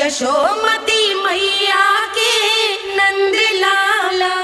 यशोमती मैया के नंद लाला।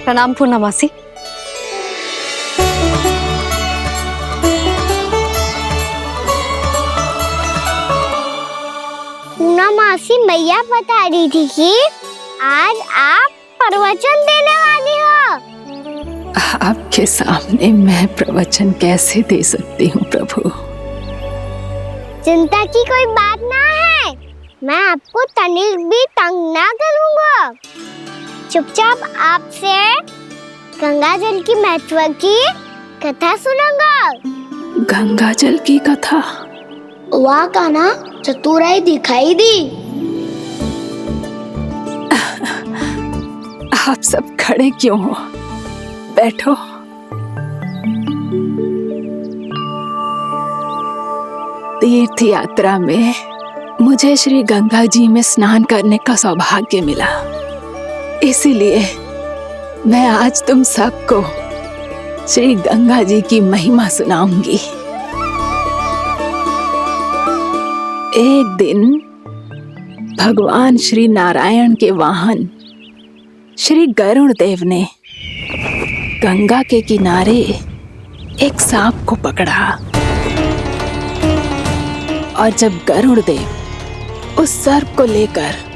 प्रणाम पूर्णमासी। पूर्णमासी मैया बता रही थी कि आज आप प्रवचन देने वाली हो। आपके सामने मैं प्रवचन कैसे दे सकती हूँ प्रभु? चिंता की कोई बात ना है, मैं आपको तनिक भी तंग ना करूँगा। चुपचाप आपसे गंगा जल की महत्व की कथा सुनूंगा। गंगा जल की कथा? वहाँ का ना चतुराई दिखाई दी। आप सब खड़े क्यों हो? बैठो। तीर्थ यात्रा में मुझे श्री गंगा जी में स्नान करने का सौभाग्य मिला, इसीलिए मैं आज तुम सबको श्री गंगा जी की महिमा सुनाऊंगी। एक दिन भगवान श्री नारायण के वाहन श्री गरुड़ देव ने गंगा के किनारे एक सांप को पकड़ा, और जब गरुड़ देव उस सर्प को लेकर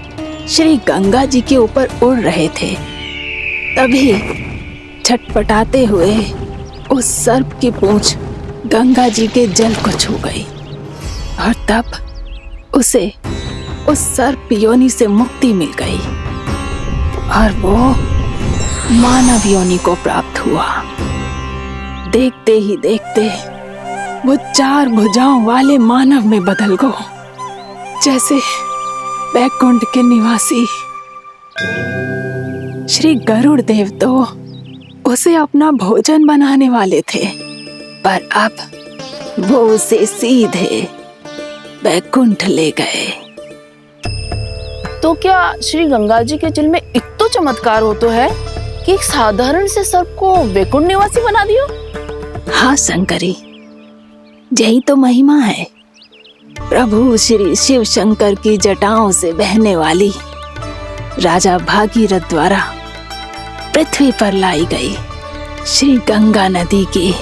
श्री गंगा जी के ऊपर उड़ रहे थे, तभी छटपटाते हुए उस सर्प की पूंछ गंगा जी के जल को छू गई, और तब उसे उस सर्प योनि से मुक्ति मिल गई और वो मानव योनि को प्राप्त हुआ। देखते ही देखते वो 4 भुजाओं वाले मानव में बदल गया, जैसे बैकुंठ के निवासी। श्री गरुड़ देव तो उसे अपना भोजन बनाने वाले थे, पर अब वो उसे सीधे बैकुंठ ले गए। तो क्या श्री गंगा जी के जल में इतना चमत्कार हो तो है कि एक साधारण से सर्प को वैकुंठ निवासी बना दियो? हाँ शंकरी, यही तो महिमा है। प्रभु श्री शिव शंकर की जटाओं से बहने वाली राजा भागीरथ द्वारा पृथ्वी पर लाई गई श्री गंगा नदी की,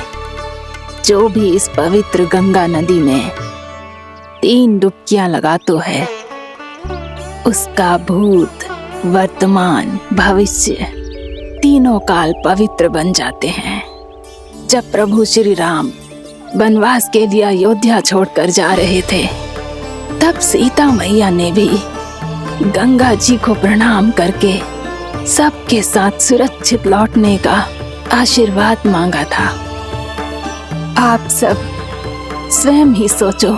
जो भी इस पवित्र गंगा नदी में 3 डुबकियां लगातो है, उसका भूत, वर्तमान, भविष्य तीनों काल पवित्र बन जाते हैं। जब प्रभु श्री राम वनवास के लिए अयोध्या छोड़कर जा रहे थे, तब सीता मैया ने भी गंगा जी को प्रणाम करके सबके साथ सुरक्षित लौटने का आशीर्वाद मांगा था। आप सब स्वयं ही सोचो,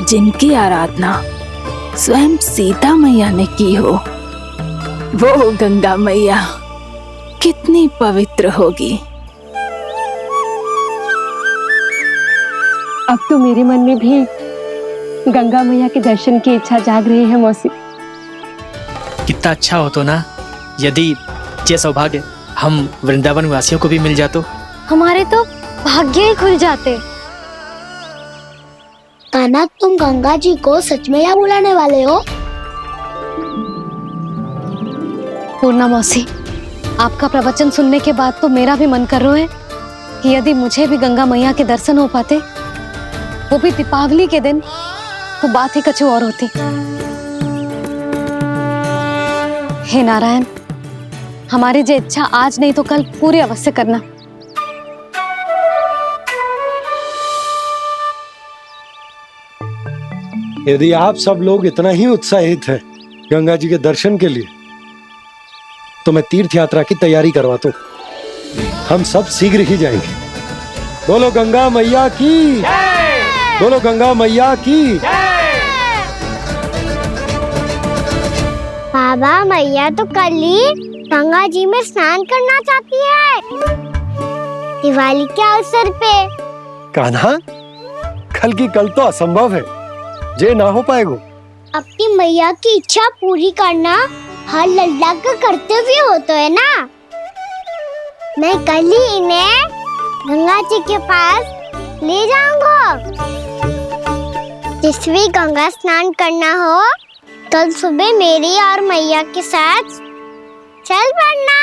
जिनकी आराधना स्वयं सीता मैया ने की हो, वो गंगा मैया कितनी पवित्र होगी। अब तो मेरे मन में भी गंगा मैया के दर्शन की इच्छा जाग रही है मौसी। कितना अच्छा हो तो ना यदि ये सौभाग्य हम वृंदावन वासियों को भी मिल जातो। हमारे तो भाग्य ही खुल जाते। कान्हा, तुम गंगा जी को सच में यहाँ बुलाने वाले हो? पूर्णा मौसी, आपका प्रवचन सुनने के बाद तो मेरा भी मन कर रहा है कि यदि मुझे भी गंगा मैया के दर्शन हो पाते, वो भी दीपावली के दिन, तो बात ही कुछ और होती। हे नारायण, हमारी जो इच्छा आज नहीं तो कल पूरी अवश्य करना। यदि आप सब लोग इतना ही उत्साहित हैं गंगा जी के दर्शन के लिए, तो मैं तीर्थ यात्रा की तैयारी करवाता हूँ। हम सब शीघ्र ही जाएंगे। बोलो गंगा मैया की, बोलो गंगा मैया की। बाबा, मैया तो कल ही गंगा जी में स्नान करना चाहती है, दिवाली के अवसर पे। कान्हा, कल की कल तो असंभव है, जे ना हो पाएगा। अपनी मैया की इच्छा पूरी करना हर लल्ला का कर्तव्य होता है ना। मैं कल ही इन्हें गंगा जी के पास ले जाऊंगा। जिस भी गंगा स्नान करना हो, कल सुबह मेरी और मैया के साथ चल पड़ना।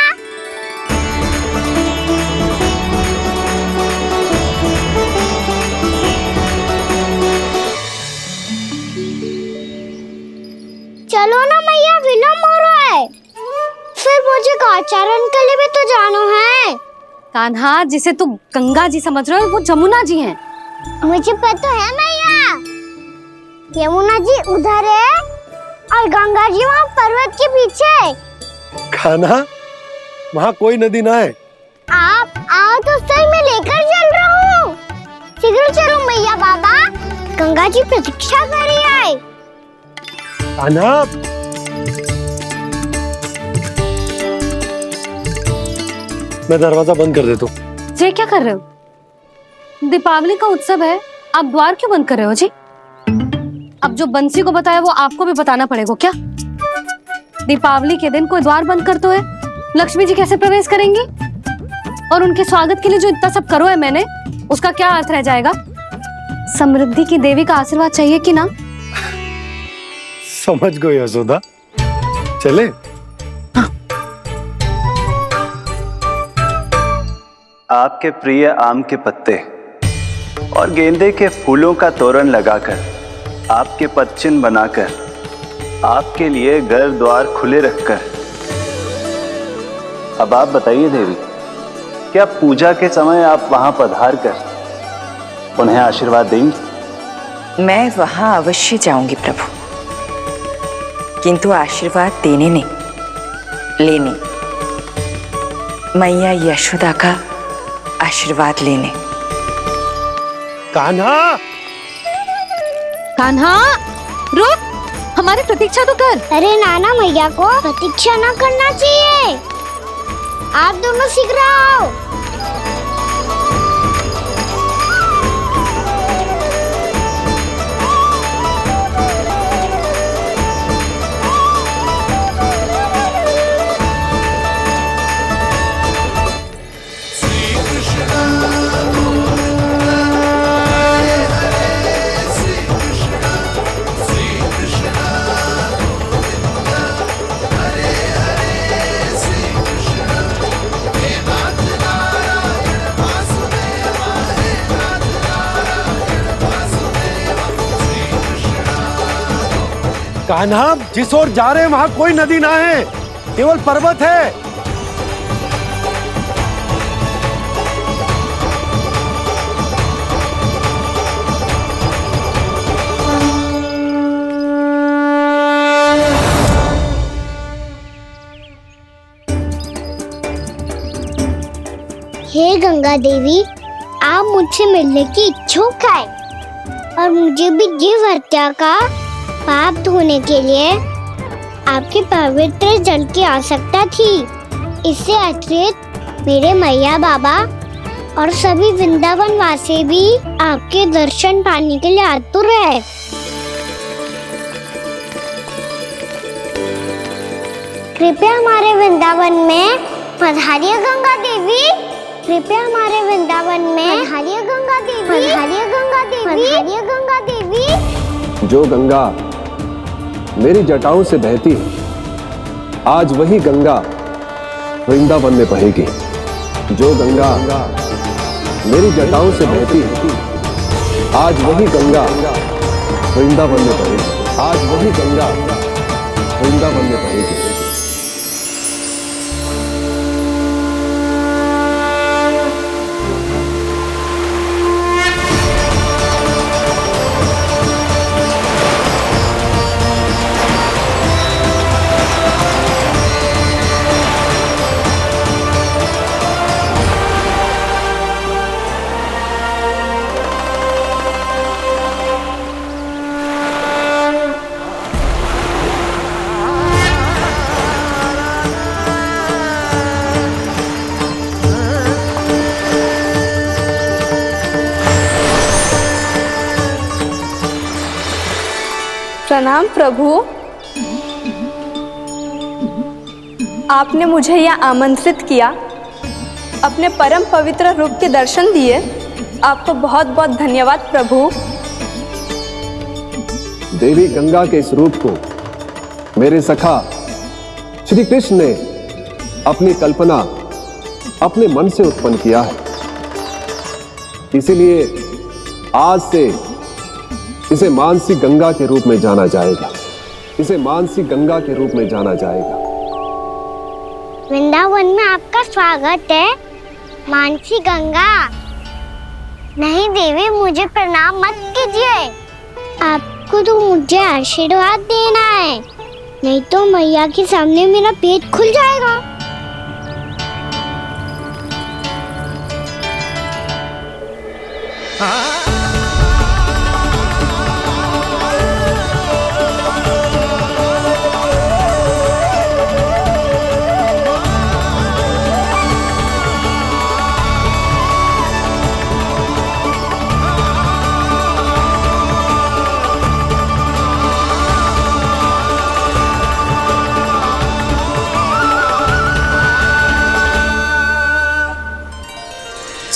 चलो ना मैया, विलम्ब हो रहा है। फिर मुझे काचारण के लिए भी तो जाना है। कान्हा, जिसे तू गंगा जी समझ रहे हो वो जमुना जी हैं। मुझे पता है मैया, यमुना जी उधर है और गंगा जी वहाँ पर्वत के पीछे। कान्हा, वहाँ कोई नदी ना है। आप आओ तो सही, मैं लेकर चल रहा हूँ। शीघ्र चलो मैया बाबा, गंगा जी प्रतीक्षा कर रही है। कान्हा, मैं दरवाजा बंद कर देता हूँ। ये क्या कर रहे हो? दीपावली का उत्सव है, आप द्वार क्यों बंद कर रहे हो जी? अब जो बंसी को बताया वो आपको भी बताना पड़ेगा क्या? दीपावली के दिन कोई द्वार बंद कर तो है, लक्ष्मी जी कैसे प्रवेश करेंगी? और उनके स्वागत के लिए जो इतना सब करो है मैंने, उसका क्या अर्थ रह जाएगा? समृद्धि की देवी का आशीर्वाद चाहिए कि ना? समझ गई यशोदा, चले। हाँ। आपके प्रिय आम के पत्ते और गेंदे के फूलों का तोरण लगाकर, आपके पदचिन्ह बनाकर, आपके लिए घर द्वार खुले रखकर, अब आप बताइए देवी, क्या पूजा के समय आप वहां पधार कर उन्हें आशीर्वाद देंगी? मैं वहां अवश्य जाऊंगी प्रभु, किंतु आशीर्वाद देने नहीं, लेने, मैया यशोदा का आशीर्वाद लेने। कान्हा, कान्हा, रुक, हमारी प्रतीक्षा तो कर। अरे नाना, मैया को प्रतीक्षा ना करना चाहिए। आप दोनों शीघ्र आओ। कान्हा, जिस ओर जा रहे हैं वहाँ कोई नदी ना है, केवल पर्वत है। हे गंगा देवी, आप मुझसे मिलने की इच्छुक है और मुझे भी जीव हत्या का पाप धोने के लिए आपके पवित्र जल की आवश्यकता थी। इससे अतिरिक्त मेरे मैया बाबा और सभी वृंदावन वासी भी आपके दर्शन पाने के लिए आतुर है। कृपया हमारे वृंदावन में पधारिए गंगा देवी, कृपया हमारे वृंदावन में पधारिए गंगा देवी, पधारिए गंगा देवी, पधारिए गंगा देवी। जो गंगा मेरी जटाओं से बहती है, आज वही गंगा वृंदावन में बहेगी। जो गंगा मेरी जटाओं से बहती है, आज वही गंगा वृंदावन में बहेगी। आज वही गंगा वृंदावन में बहेगी। प्रणाम प्रभु। आपने मुझे यह आमंत्रित किया, अपने परम पवित्र रूप के दर्शन दिए। आपको बहुत बहुत धन्यवाद प्रभु। देवी गंगा के इस रूप को मेरे सखा श्री कृष्ण ने अपनी कल्पना अपने मन से उत्पन्न किया है, इसीलिए आज से इसे मानसी गंगा के रूप में जाना जाएगा। इसे मानसी गंगा के रूप में जाना जाएगा। वृंदावन में आपका स्वागत है मानसी गंगा। नहीं देवी, मुझे प्रणाम मत कीजिए। आपको तो मुझे आशीर्वाद देना है, नहीं तो मैया के सामने मेरा पेट खुल जाएगा।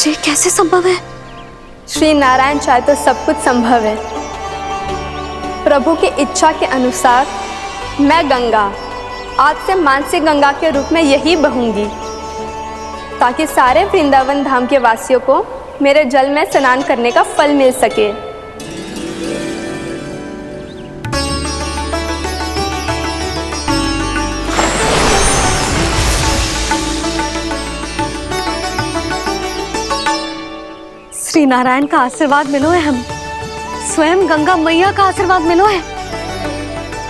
ये कैसे संभव है? श्री नारायण चाहे तो सब कुछ संभव है। प्रभु की इच्छा के अनुसार मैं गंगा आज से मानसी गंगा के रूप में यही बहूंगी, ताकि सारे वृंदावन धाम के वासियों को मेरे जल में स्नान करने का फल मिल सके। श्री नारायण का आशीर्वाद मिलो है, हम स्वयं गंगा मैया का आशीर्वाद मिलो है।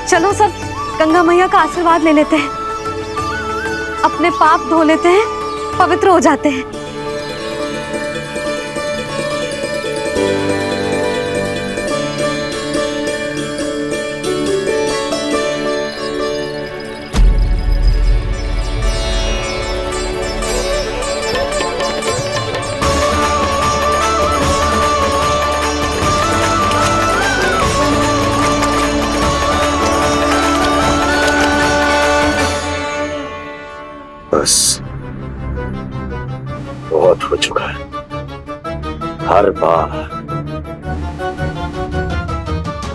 चलो सब गंगा मैया का आशीर्वाद ले लेते हैं, अपने पाप धो लेते हैं, पवित्र हो जाते हैं। बस बहुत हो चुका है। हर बार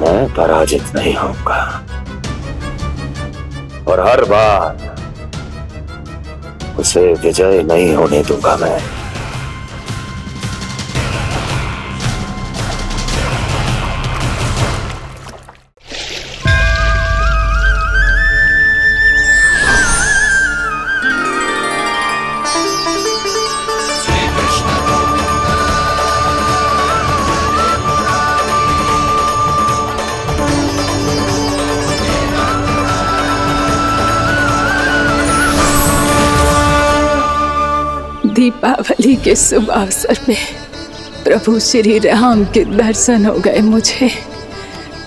मैं पराजित नहीं होऊंगा और हर बार उसे विजय नहीं होने दूंगा मैं। दीपावली के शुभ अवसर में प्रभु श्री राम के दर्शन हो गए मुझे।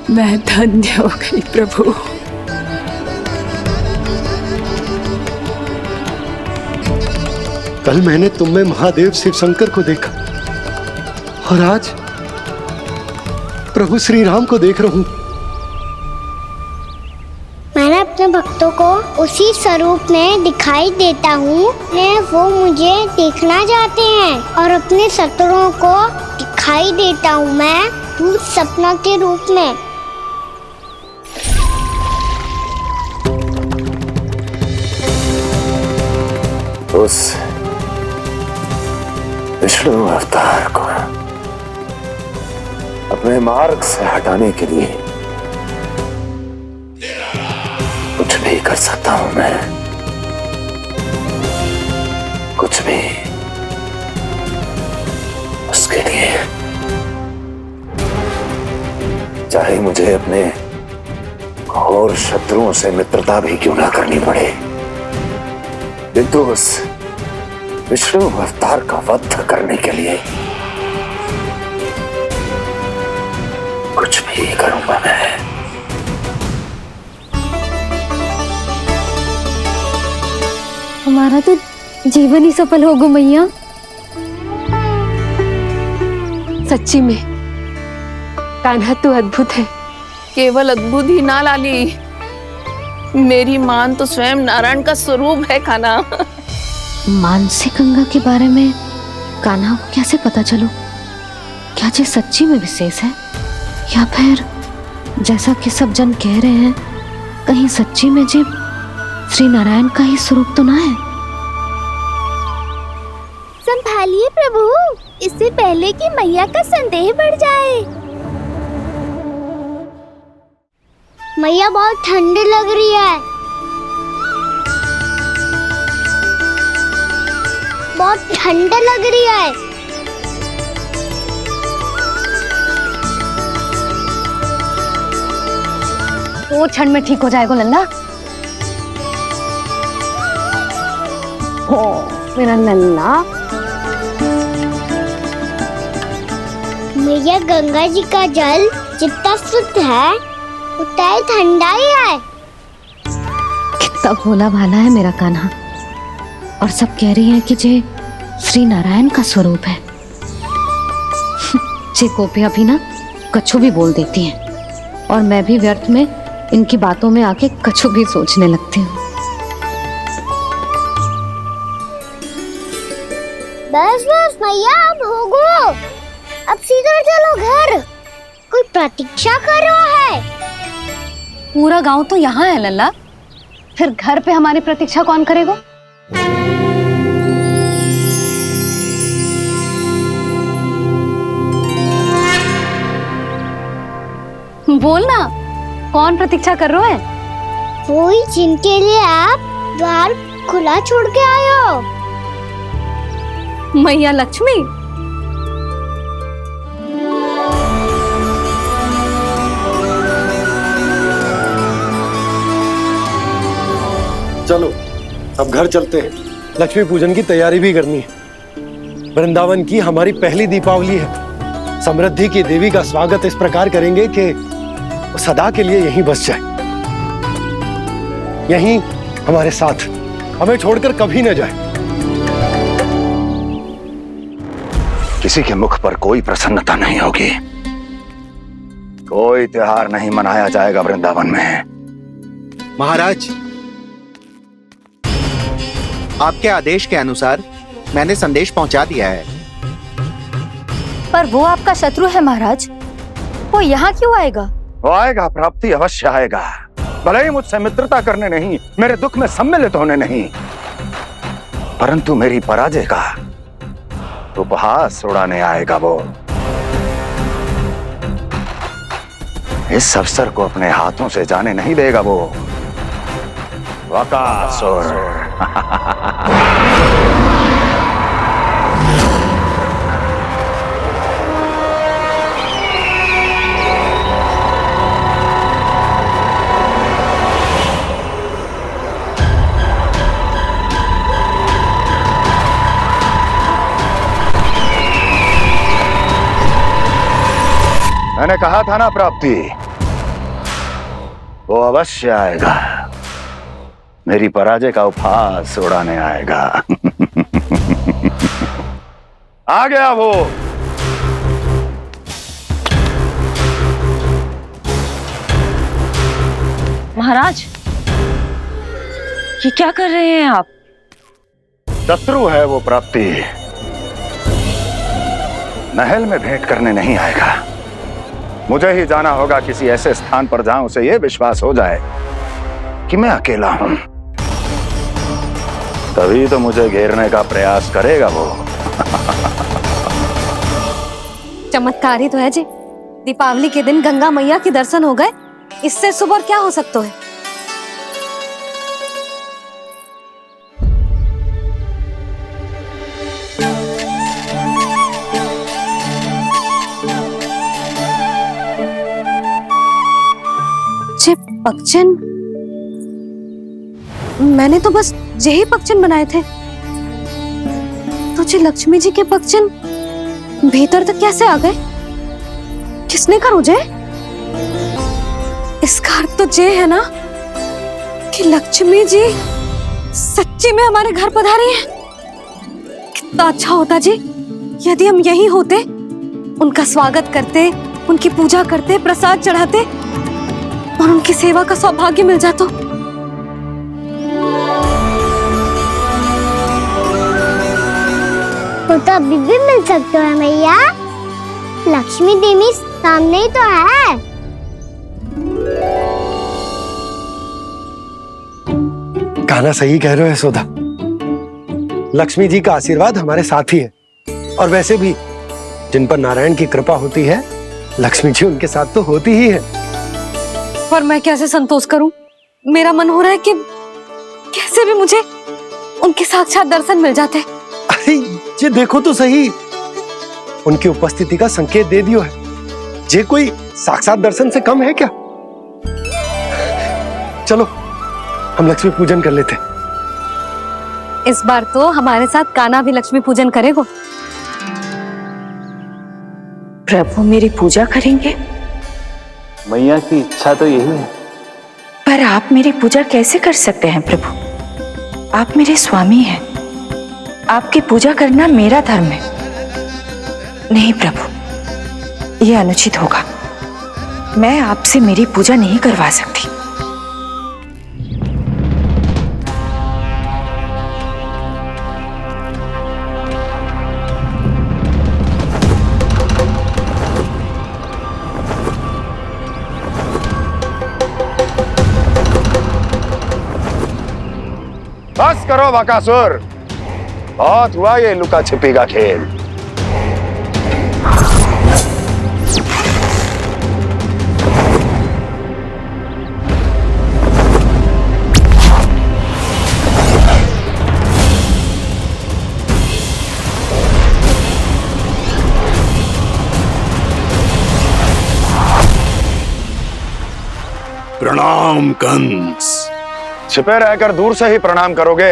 मैं धन्य हो गई प्रभु। कल मैंने तुम में महादेव शिव शंकर को देखा और आज प्रभु श्री राम को देख रहा हूं। मैंने अपने भक्तों को उसी स्वरूप में दिखाई देता हूँ, वो मुझे देखना चाहते हैं और अपने शत्रुओं को दिखाई देता हूँ मैं भूत सपना के रूप में। उस विष्णु अवतार को अपने मार्ग से हटाने के लिए कुछ भी कर सकता हूं मैं, कुछ भी। उसके लिए चाहे मुझे अपने और शत्रुओं से मित्रता भी क्यों ना करनी पड़े, किंतु उस विष्णु अवतार का वध करने के लिए कुछ भी करूंगा मैं। हमारा तो जीवन ही सफल होगा मैया। सच्ची में कान्हा तू अद्भुत है, केवल अद्भुत ही ना लाली, मेरी मान तो स्वयं नारायण का स्वरूप है कान्हा। मानसी गंगा के बारे में कान्हा को कैसे पता चलो? क्या ये सच्ची में विशेष है, या फिर जैसा कि सब जन कह रहे हैं, कहीं सच्ची में जी श्री नारायण का ही स्वरूप तो ना है? संभालिए प्रभु, इससे पहले कि मैया का संदेह बढ़ जाए। मैया बहुत ठंडी लग रही है, बहुत ठंडा लग रही है। वो क्षण में ठीक हो जाएगा लल्ला। ओ मेरा लल्ला। मैया गंगा जी का जल जितना शुद्ध है उतना ही ठंडा ही है। कितना भोला भाला है मेरा कान्हा। और सब कह रही हैं कि ये श्री नारायण का स्वरूप है। ये गोपियां भी ना कछु भी बोल देती हैं, और मैं भी व्यर्थ में इनकी बातों में आके कछु भी सोचने लगती हूँ। बस बस मैया, अब हो गो, अब सीधा चलो घर। कोई प्रतीक्षा कर रहा है। पूरा गांव तो यहाँ है लल्ला, फिर घर पे हमारी प्रतीक्षा कौन करेगा? बोल ना, कौन प्रतीक्षा कर रहे हैं? वही जिनके लिए आप द्वार खुला छोड़ के आए हो। मैया लक्ष्मी। चलो अब घर चलते हैं, लक्ष्मी पूजन की तैयारी भी करनी है। वृंदावन की हमारी पहली दीपावली है। समृद्धि की देवी का स्वागत इस प्रकार करेंगे कि वो सदा के लिए यहीं बस जाए, यहीं हमारे साथ, हमें छोड़कर कभी न जाए। किसी के मुख पर कोई प्रसन्नता नहीं होगी, कोई त्योहार नहीं मनाया जाएगा वृंदावन में। महाराज, आपके आदेश के अनुसार मैंने संदेश पहुंचा दिया है। पर वो आपका शत्रु है महाराज, वो यहाँ क्यों आएगा? वो आएगा, प्राप्ति अवश्य आएगा। भले ही मुझसे मित्रता करने नहीं, मेरे दुख में सम्मिलित होने नहीं, परंतु मेरी पराजय का उपहास उड़ाने आएगा वो। इस अवसर को अपने हाथों से जाने नहीं देगा वो। वकासुर। मैंने कहा था ना प्राप्ति, वो अवश्य आएगा, मेरी पराजय का उपहास उड़ाने आएगा। आ गया वो। महाराज, ये क्या कर रहे हैं आप? शत्रु है वो प्राप्ति, महल में भेंट करने नहीं आएगा। मुझे ही जाना होगा किसी ऐसे स्थान पर जहां उसे यह विश्वास हो जाए कि मैं अकेला हूं, तभी तो मुझे घेरने का प्रयास करेगा वो। चमत्कार ही तो है जी, दीपावली के दिन गंगा मैया के दर्शन हो गए, इससे शुभ और क्या हो सकता है? पक्षन, मैंने तो बस यही पक्षन बनाए थे, तो जे लक्ष्मी जी के पक्षन भीतर तक कैसे आ गए? किसने कहा मुझे? इसका अर्थ तो ये है ना कि लक्ष्मी जी सच्ची में हमारे घर पधारी हैं। कितना अच्छा होता जी यदि हम यहीं होते, उनका स्वागत करते, उनकी पूजा करते, प्रसाद चढ़ाते। और उनकी सेवा का सौभाग्य मिल जाता। वो तो अभी भी मिल सकते हैं मैया, लक्ष्मी देवी सामने ही तो है। कहना सही कह रहे हो यशोदा, लक्ष्मी जी का आशीर्वाद हमारे साथ ही है। और वैसे भी जिन पर नारायण की कृपा होती है, लक्ष्मी जी उनके साथ तो होती ही है। पर मैं कैसे संतोष करूं? मेरा मन हो रहा है कि कैसे भी मुझे उनके साक्षात दर्शन मिल जाते। अरे ये देखो तो सही, उनकी उपस्थिति का संकेत दे दियो है। ये कोई साक्षात दर्शन से कम है क्या? चलो हम लक्ष्मी पूजन कर लेते। इस बार तो हमारे साथ कान्हा भी लक्ष्मी पूजन करेगा। प्रभु मेरी पूजा करेंगे? मैया की इच्छा तो यही है। पर आप मेरी पूजा कैसे कर सकते हैं प्रभु? आप मेरे स्वामी हैं, आपकी पूजा करना मेरा धर्म है। नहीं प्रभु, यह अनुचित होगा। मैं आपसे मेरी पूजा नहीं करवा सकती। बस करो बकासुर, बहुत हुआ ये लुका छिपी का खेल। प्रणाम कंस। छिपे रहकर दूर से ही प्रणाम करोगे?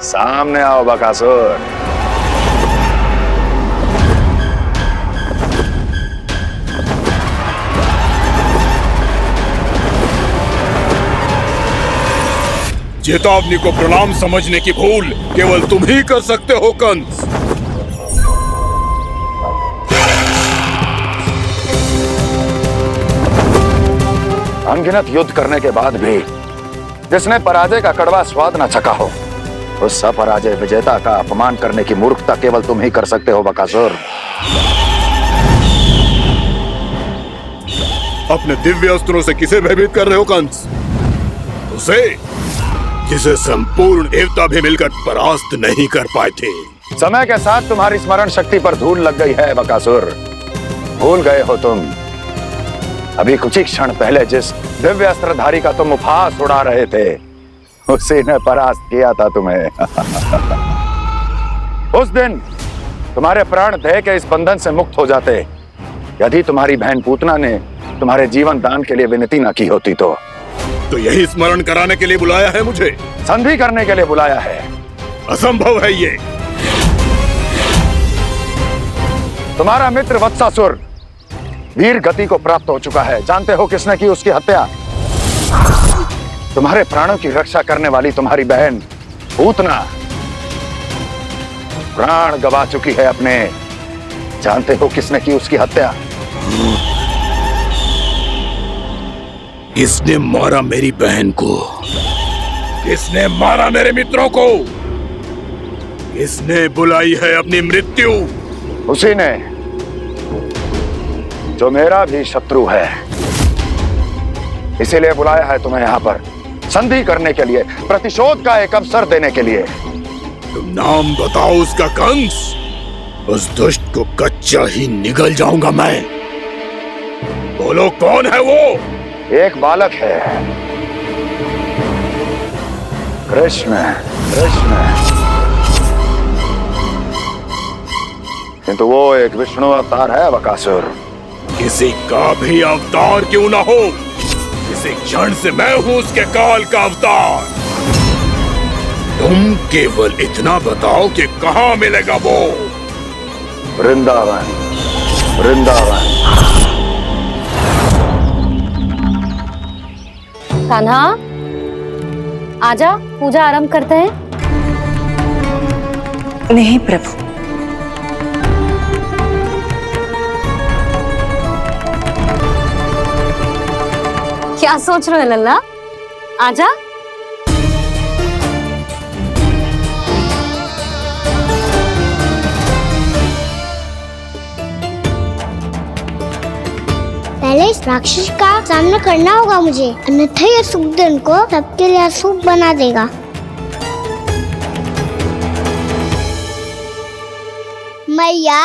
सामने आओ बकासुर। चेतावनी को प्रणाम समझने की भूल केवल तुम ही कर सकते हो कंस। अनगिनत युद्ध करने के बाद भी जिसने पराजय का कड़वा स्वाद न चखा हो, उस अपराजय विजेता का अपमान करने की मूर्खता केवल तुम ही कर सकते हो बकासुर। अपने दिव्य अस्त्रों से किसे भयभीत कर रहे हो कंस? उसे जिसे संपूर्ण देवता भी मिलकर परास्त नहीं कर पाए थे। समय के साथ तुम्हारी स्मरण शक्ति पर धूल लग गई है बकासुर। भूल गए हो तुम अभी कुछ ही क्षण पहले जिस दिव्य अस्त्रधारी का तुम उपहास उड़ा रहे थे, उसी ने परास्त किया था तुम्हें। उस दिन तुम्हारे प्राण देह के इस बंधन से मुक्त हो जाते यदि तुम्हारी बहन पूतना ने तुम्हारे जीवन दान के लिए विनती न की होती तो। यही स्मरण कराने के लिए बुलाया है मुझे? संधि करने के लिए बुलाया है। असंभव है ये। तुम्हारा मित्र वत्सासुर वीर गति को प्राप्त हो चुका है। जानते हो किसने की उसकी हत्या? तुम्हारे प्राणों की रक्षा करने वाली तुम्हारी बहन पूतना प्राण गवा चुकी है अपने। जानते हो किसने की उसकी हत्या? किसने मारा मेरी बहन को? किसने मारा मेरे मित्रों को? किसने बुलाई है अपनी मृत्यु? उसी ने जो मेरा भी शत्रु है। इसीलिए बुलाया है तुम्हें यहाँ पर संधि करने के लिए, प्रतिशोध का एक अवसर देने के लिए। तुम नाम बताओ उसका कंस। उस दुष्ट को कच्चा ही निगल जाऊंगा मैं। बोलो कौन है वो? एक बालक है, कृष्ण। कृष्ण, किंतु वो एक विष्णु अवतार है बकासुर। किसी का भी अवतार क्यों ना हो, इसी क्षण से मैं हूं उसके काल का अवतार। तुम केवल इतना बताओ कि कहां मिलेगा वो? वृंदावन। वृंदावन। कान्हा, आजा, पूजा आरंभ करते हैं। नहीं प्रभु, क्या सोच रहे हो लल्ला? आजा। पहले इस राक्षस का सामना करना होगा मुझे, अन्यथा ये शुभ दिन को सबके लिए अशुभ बना देगा। मैया,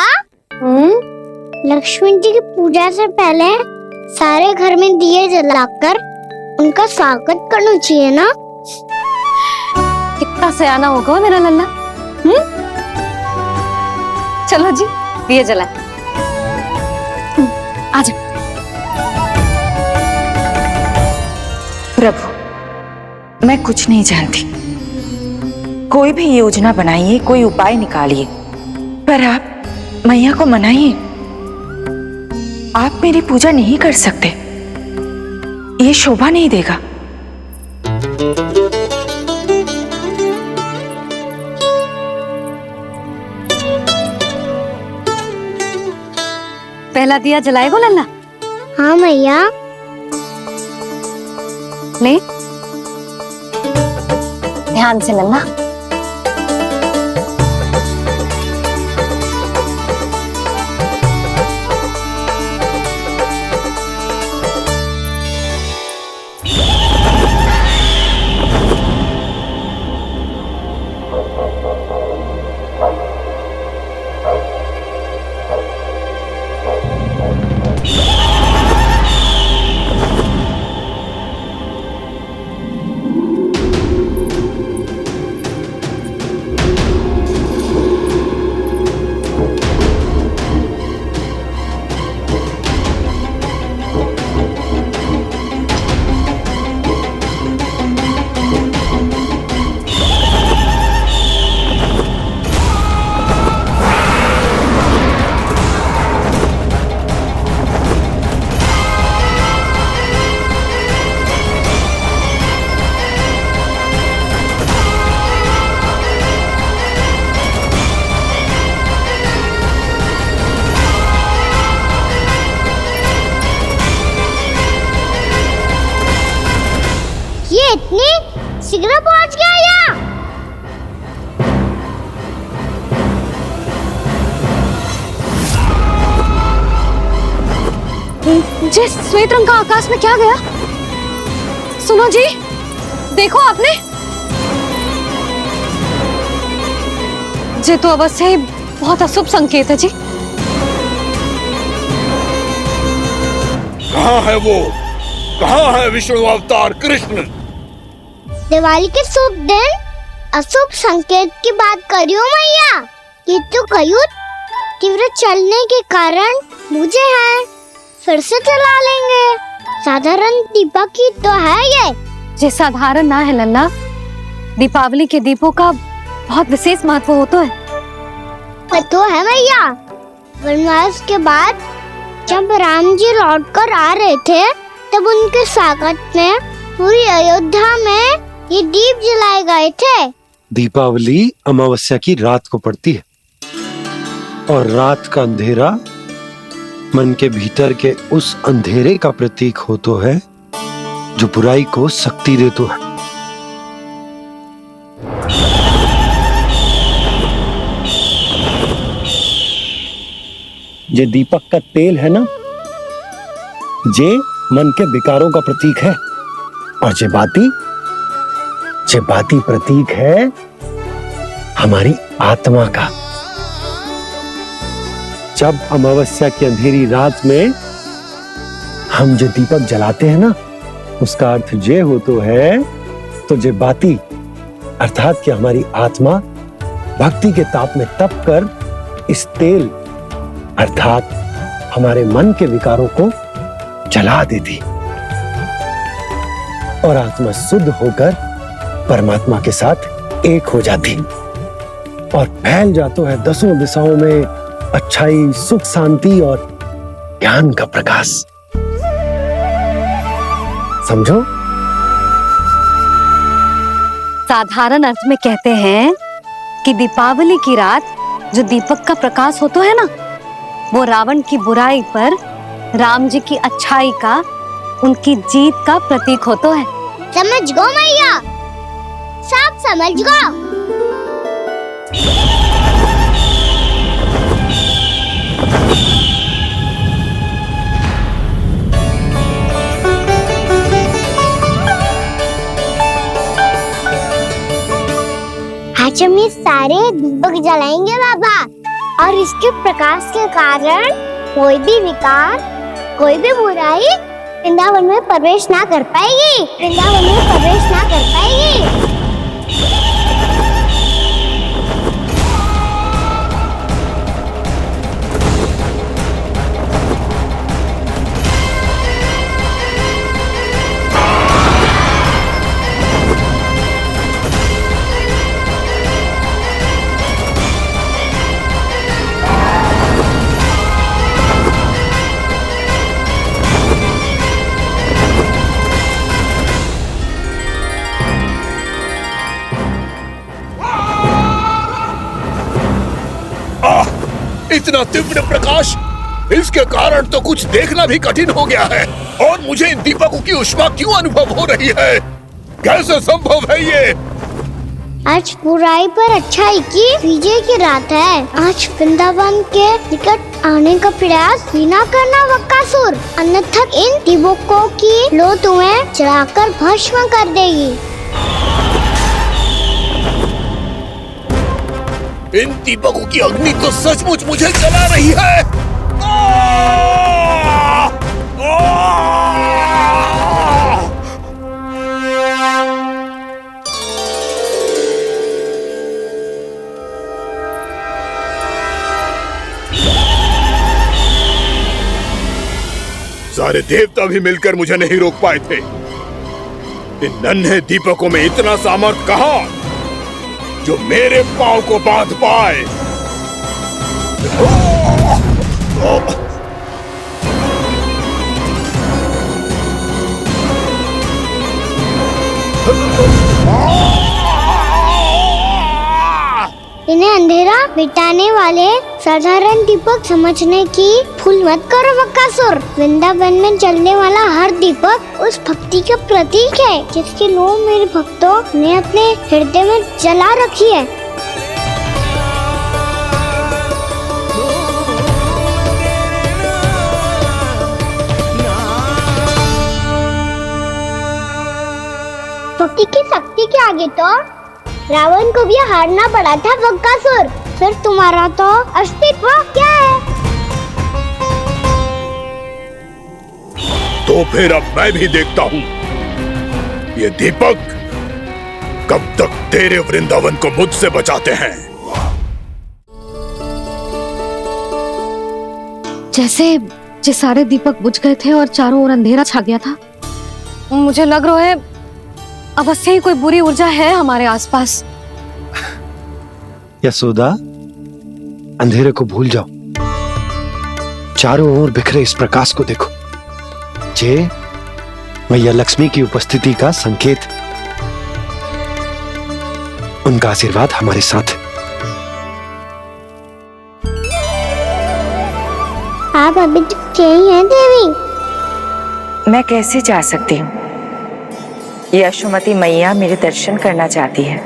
लक्ष्मण जी की पूजा से पहले सारे घर में दिए जलाकर उनका स्वागत करना चाहिए ना? कितना सयाना होगा मेरा लल्ला। चलो जी, दिए जलाए। आजा। प्रभु, मैं कुछ नहीं जानती। कोई भी योजना बनाइए, कोई उपाय निकालिए, पर आप मैया को मनाइए। आप मेरी पूजा नहीं कर सकते, ये शोभा नहीं देगा। पहला दिया जलाएगो लल्ला? हाँ मैया। ले, ध्यान से लल्ला। इतनी शीघ्र पहुंच गया यहाँ? जे श्वेत रंग का आकाश में क्या गया? सुनो जी, देखो आपने, जे तो अवश्य ही बहुत अशुभ संकेत है जी। कहाँ है वो? कहाँ है विष्णु अवतार कृष्ण? दिवाली के शुभ दिन अशुभ संकेत की बात करियो मैया। ये तो कयूत तीव्र चलने के कारण मुझे है, फिर से चला लेंगे। साधारण दीपक ही तो है ये साधारण ना है लल्ला, दीपावली के दीपों का बहुत विशेष महत्व होता है। तो है मैया, वनवास के बाद जब राम जी लौटकर आ रहे थे तब उनके स्वागत में पूरी अयोध्या में ये दीप जलाए गए थे। दीपावली अमावस्या की रात को पड़ती है और रात का अंधेरा मन के भीतर के उस अंधेरे का प्रतीक होता है जो बुराई को शक्ति देता है। ये दीपक का तेल है ना, जे मन के विकारों का प्रतीक है, और जे बाती प्रतीक है हमारी आत्मा का। जब अमावस्या की अंधेरी रात में हम जो दीपक जलाते हैं ना, उसका अर्थ जे हो तो है, तो जे बाती अर्थात कि हमारी आत्मा भक्ति के ताप में तप कर इस तेल अर्थात हमारे मन के विकारों को जला देती और आत्मा शुद्ध होकर परमात्मा के साथ एक हो जाती और फैल जाता है दसों दिशाओं में अच्छाई, सुख, शांति और ज्ञान का प्रकाश। समझो? साधारण अर्थ में कहते हैं कि दीपावली की रात जो दीपक का प्रकाश होता है ना, वो रावण की बुराई पर राम जी की अच्छाई का उनकी जीत का प्रतीक हो तो है। समझ गो मैया, सब समझ गो। आज हम ये सारे दीपक जलाएंगे बाबा, और इसके प्रकाश के कारण कोई भी विकार, कोई भी बुराई वृंदावन में प्रवेश ना कर पाएगी, वृंदावन में प्रवेश ना कर पाएगी। इतना तीव्र प्रकाश, इसके कारण तो कुछ देखना भी कठिन हो गया है। और मुझे इन दीपकों की उष्मा क्यों अनुभव हो रही है? कैसे संभव है ये? आज बुराई पर अच्छाई की विजय की रात है। आज वृंदावन के निकट आने का प्रयास भी ना करना बक्कासुर, अन्यथा इन दीपकों की लो तुम्हें जलाकर भस्म कर देगी। इन दीपकों की अग्नि तो सचमुच मुझे जला रही है। सारे देवता भी मिलकर मुझे नहीं रोक पाए थे। इन नन्हे दीपकों में इतना सामर्थ्य कहां जो मेरे पांव को बांध पाए। इन्हें अंधेरा मिटाने वाले साधारण दीपक समझने की भूल मत करो बक्कासुर। वृंदावन में जलने वाला हर दीपक उस भक्ति का प्रतीक है जिसकी लो मेरे भक्तों ने अपने हृदय में जला रखी है। भक्ति की शक्ति के आगे तो रावण को भी हारना पड़ा था बक्कासुर। फिर तुम्हारा तो अस्तित्व क्या है? तो फिर अब मैं भी देखता हूँ ये दीपक कब तक तेरे वृंदावन को मुझसे बचाते हैं। जैसे ये सारे दीपक बुझ गए थे और चारों ओर अंधेरा छा गया था, मुझे लग रहा है अवश्य ही कोई बुरी ऊर्जा है हमारे आसपास। यशोदा, अंधेरे को भूल जाओ, चारों ओर बिखरे इस प्रकाश को देखो। जे मैया लक्ष्मी की उपस्थिति का संकेत, उनका आशीर्वाद हमारे साथ। आप अभी तक यही हैं देवी? मैं कैसे जा सकती हूँ? यशोमती मैया मेरे दर्शन करना चाहती है।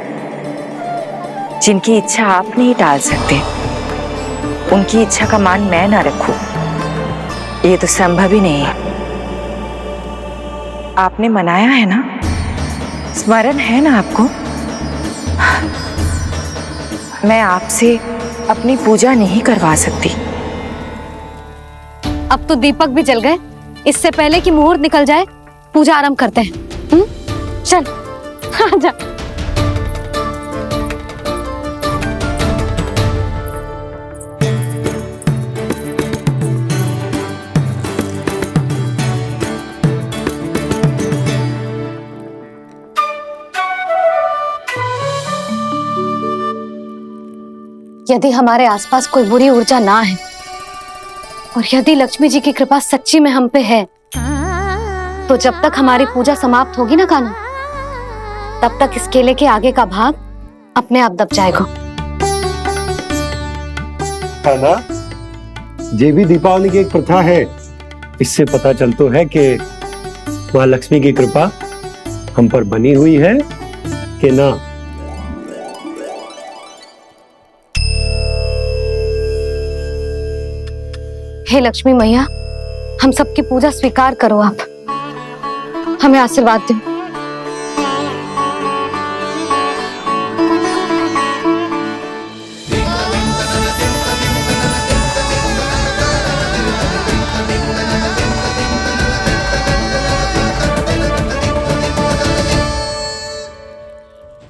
जिनकी इच्छा आप नहीं टाल सकते, उनकी इच्छा का मान मैं ना रखूं, ये तो संभव ही नहीं है। आपने मनाया है ना, स्मरण है ना आपको? मैं आपसे अपनी पूजा नहीं करवा सकती। अब तो दीपक भी जल गए, इससे पहले कि मुहूर्त निकल जाए पूजा आरंभ करते हैं। चल आजा। यदि हमारे आसपास कोई बुरी ऊर्जा ना है और यदि लक्ष्मी जी की कृपा सच्ची में हम पे है, तो जब तक हमारी पूजा समाप्त होगी ना कान्हा, तब तक इस केले के आगे का भाग अपने आप दब जाएगा। है ना? ये भी दीपावली की एक प्रथा है। इससे पता चलता है कि माँ लक्ष्मी की कृपा हम पर बनी हुई है कि ना? हे लक्ष्मी मैया, हम सबकी पूजा स्वीकार करो, आप हमें आशीर्वाद दो।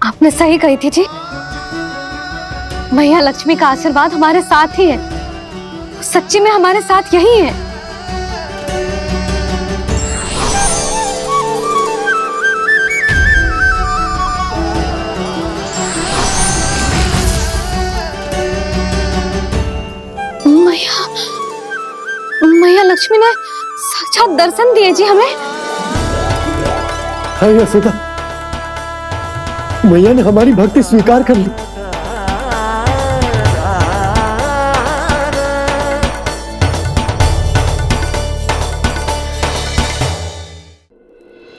आपने सही कही थी जी, मैया लक्ष्मी का आशीर्वाद हमारे साथ ही है, सच्ची में हमारे साथ यही है। मैया लक्ष्मी ने साक्षात दर्शन दिए जी हमें। हाँ यशोदा, मैया ने हमारी भक्ति स्वीकार कर ली।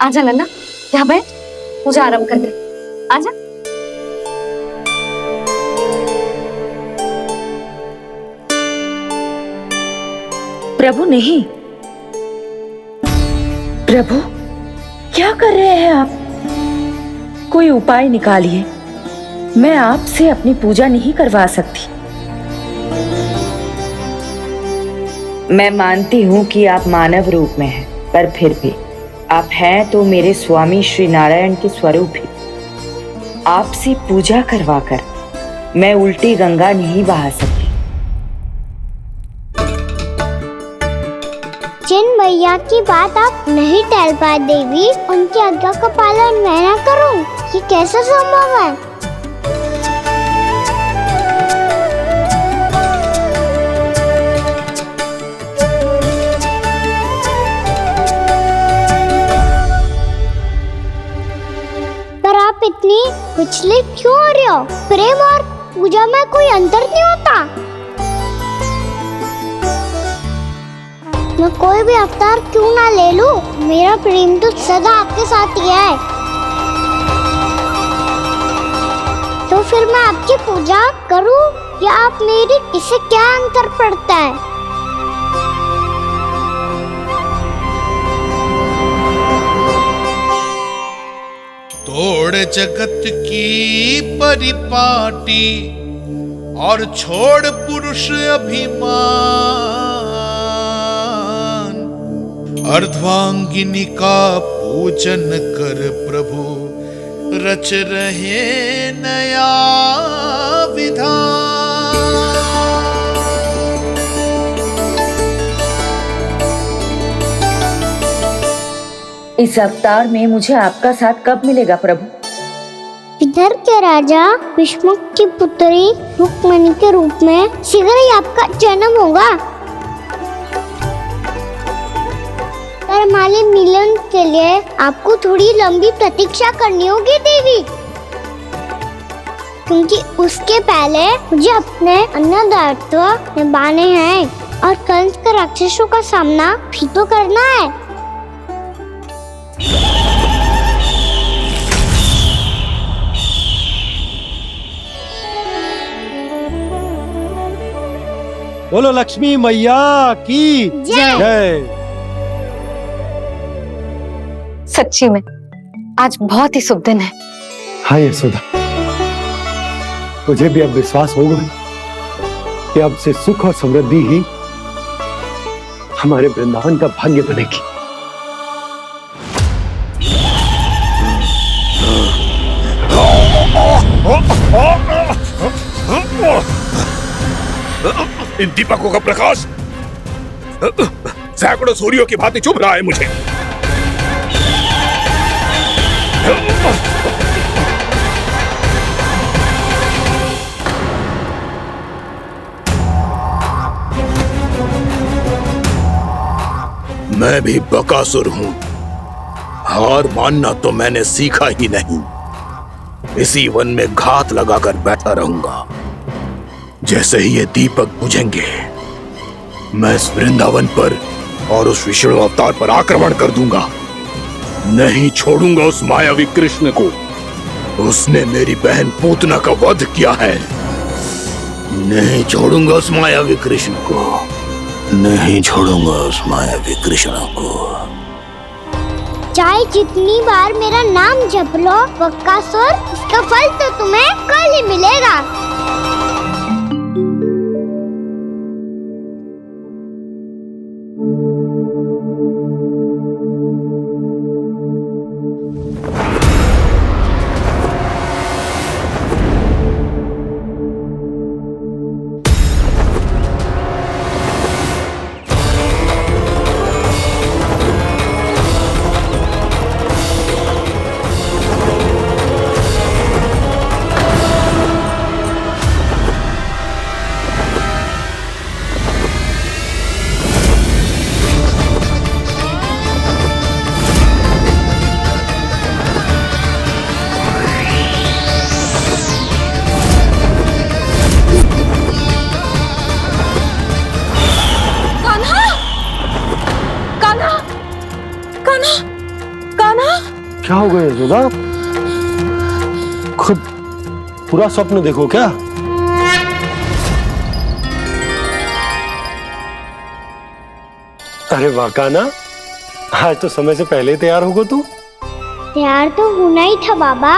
आजा नन्ना, यहाँ बैठ, पूजा आरंभ कर दे। आजा। प्रभु नहीं, प्रभु क्या कर रहे हैं आप? कोई उपाय निकालिए, मैं आपसे अपनी पूजा नहीं करवा सकती। मैं मानती हूँ कि आप मानव रूप में हैं, पर फिर भी आप हैं तो मेरे स्वामी श्री नारायण के स्वरूप ही। आपसे पूजा करवाकर मैं उल्टी गंगा नहीं बहा सकती। जिन मैया की बात आप नहीं टाल पाए देवी, उनकी आज्ञा का पालन मैं ना करूं, ये कैसे संभव है? पर आप इतनी विचलित क्यों हो रहे हो? प्रेम और पूजा में कोई अंतर नहीं होता। मैं कोई भी अवतार क्यों ना ले लूं, मेरा प्रेम तो सदा आपके साथ ही है। तो फिर मैं आपकी पूजा करूं या आप मेरी, इससे क्या अंतर पड़ता है? तोड़ जगत की परिपाटी और छोड़ पुरुष अभिमान, अर्धांगिनी का पूजन कर प्रभु रच रहे नया विधान। इस अवतार में मुझे आपका साथ कब मिलेगा प्रभु? इधर के राजा भीष्मक की पुत्री रुक्मिणी के रूप में शीघ्र ही आपका जन्म होगा। पर हमारे मिलन के लिए आपको थोड़ी लंबी प्रतीक्षा करनी होगी देवी, क्योंकि उसके पहले मुझे अपने अन्य दायित्व निभाने हैं और कंस के राक्षसों का सामना भी तो करना है। बोलो लक्ष्मी मैया की जय। सच्ची में आज बहुत ही शुभ दिन है। हाँ यशोदा, मुझे भी अब विश्वास हो गया कि अब से सुख और समृद्धि ही हमारे वृंदावन का भाग्य बनेगी। इन दीपकों का प्रकाश सैकड़ों सूर्यों की भांति चुभ रहा है मुझे। मैं भी बकासुर हूं, हार मानना तो मैंने सीखा ही नहीं। इसी वन में घात लगाकर बैठा रहूंगा। जैसे ही ये दीपक बुझेंगे, मैं इस वृंदावन पर और उस विष्णु अवतार पर आक्रमण कर दूंगा। नहीं छोड़ूंगा उस मायावी कृष्ण को। उसने मेरी बहन पूतना का वध किया है। नहीं छोड़ूंगा उस मायावी कृष्ण को। नहीं छोड़ूंगा उस मायावी कृष्ण को। चाहे जितनी बार मेरा नाम जप लो बक्कासुर, इसका फल तो तुम्हें कल ही मिलेगा। क्या हो गया यशोदा? खुद पूरा स्वप्न देखो क्या? अरे वाह कान्हा, आज तो समय से पहले ही तैयार होगा तू। तैयार तो होना ही था बाबा।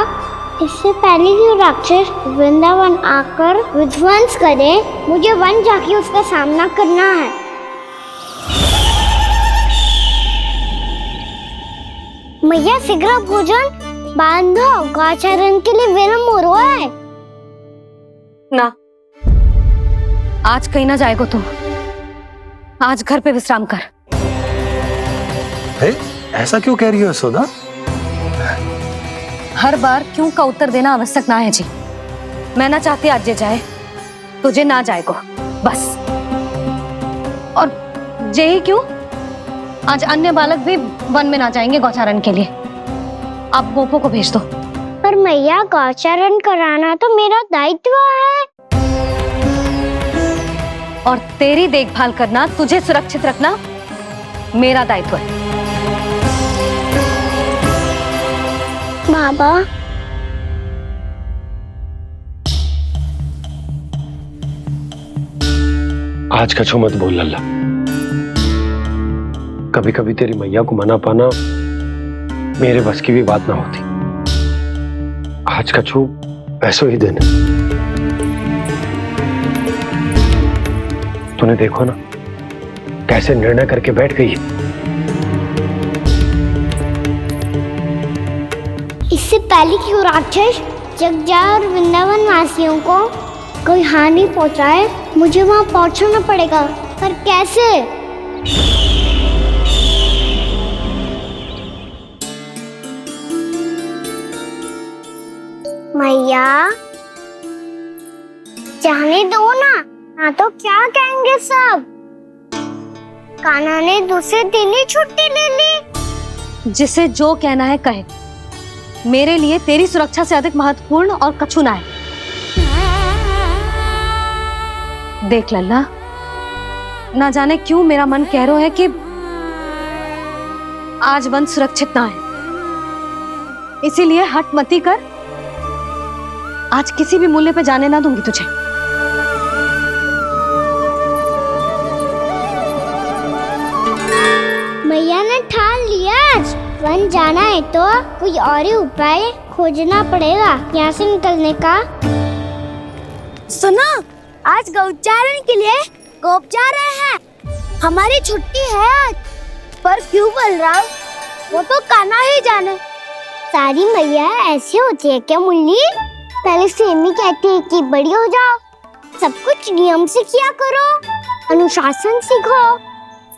इससे पहले कि वो राक्षस वृंदावन आकर विध्वंस करे, मुझे वन जाके उसका सामना करना है। मैया शीघ्र भोजन बांधो, गौचरण के लिए विलंब हो रहा है। ना, आज कहीं ना जाएगो तुम। आज घर पे विश्राम कर। ऐसा क्यों कह रही हो यशोदा? हर बार क्यों का उत्तर देना आवश्यक ना है जी। मैं ना चाहती आज ये जाए, तुझे ना जाएगो बस। और जे ही क्यों, आज अन्य बालक भी वन में ना जाएंगे गौचारण के लिए। आप गोपो को भेज दो। पर मैया गौचरण कराना तो मेरा दायित्व है। और तेरी देखभाल करना, तुझे सुरक्षित रखना मेरा दायित्व है। बाबा, आज कछु मत बोल लल्ला। कभी कभी तेरी मैया को मना पाना मेरे बस की भी बात ना होती। आज कछु ऐसो ही दिन है। तूने देखो ना कैसे निर्णय करके बैठ गई है। इससे पहले कि वो राक्षस जगजा और वृंदावन वासियों को कोई हानि पहुंचाए, मुझे वहां पहुंचना पड़ेगा। पर कैसे? मैया, जाने दो ना, हाँ तो क्या कहेंगे सब। कान्हा ने दूसरे दिन ही छुट्टी ले ली। जिसे जो कहना है कहे। मेरे लिए तेरी सुरक्षा से अधिक महत्वपूर्ण और कछु ना है। देख लल्ला, ना जाने क्यों मेरा मन कह रहा है कि आज वन सुरक्षित ना है। इसीलिए हट मती कर। आज किसी भी मूल्य पे जाने ना दूंगी तुझे। मैया ने ठान लिया, आज वन जाना है तो कोई और ही उपाय खोजना पड़ेगा यहाँ से निकलने का। सुनो, आज गौचारण के लिए गोप जा रहे हैं। हमारी छुट्टी है आज। पर क्यों बलराम? वो तो कान्हा ही जाने। सारी मैया ऐसी होती है क्या मुन्नी? पहले सेमी कहती है कि बड़ी हो जाओ, सब कुछ नियम से किया करो, अनुशासन सीखो।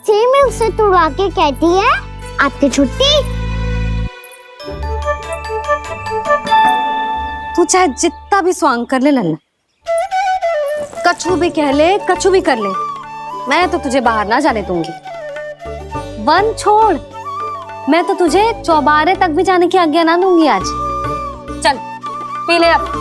सेमी उसे तुड़वा के कहती है आपकी छुट्टी। तू चाहे जितना भी स्वांग कर ले लल्ला, कछु भी कह ले, कछु भी कर ले, मैं तो तुझे बाहर ना जाने दूंगी। वन छोड़, मैं तो तुझे चौबारे तक भी जाने की आज्ञा ना दूंगी आज। चल पी ले अब।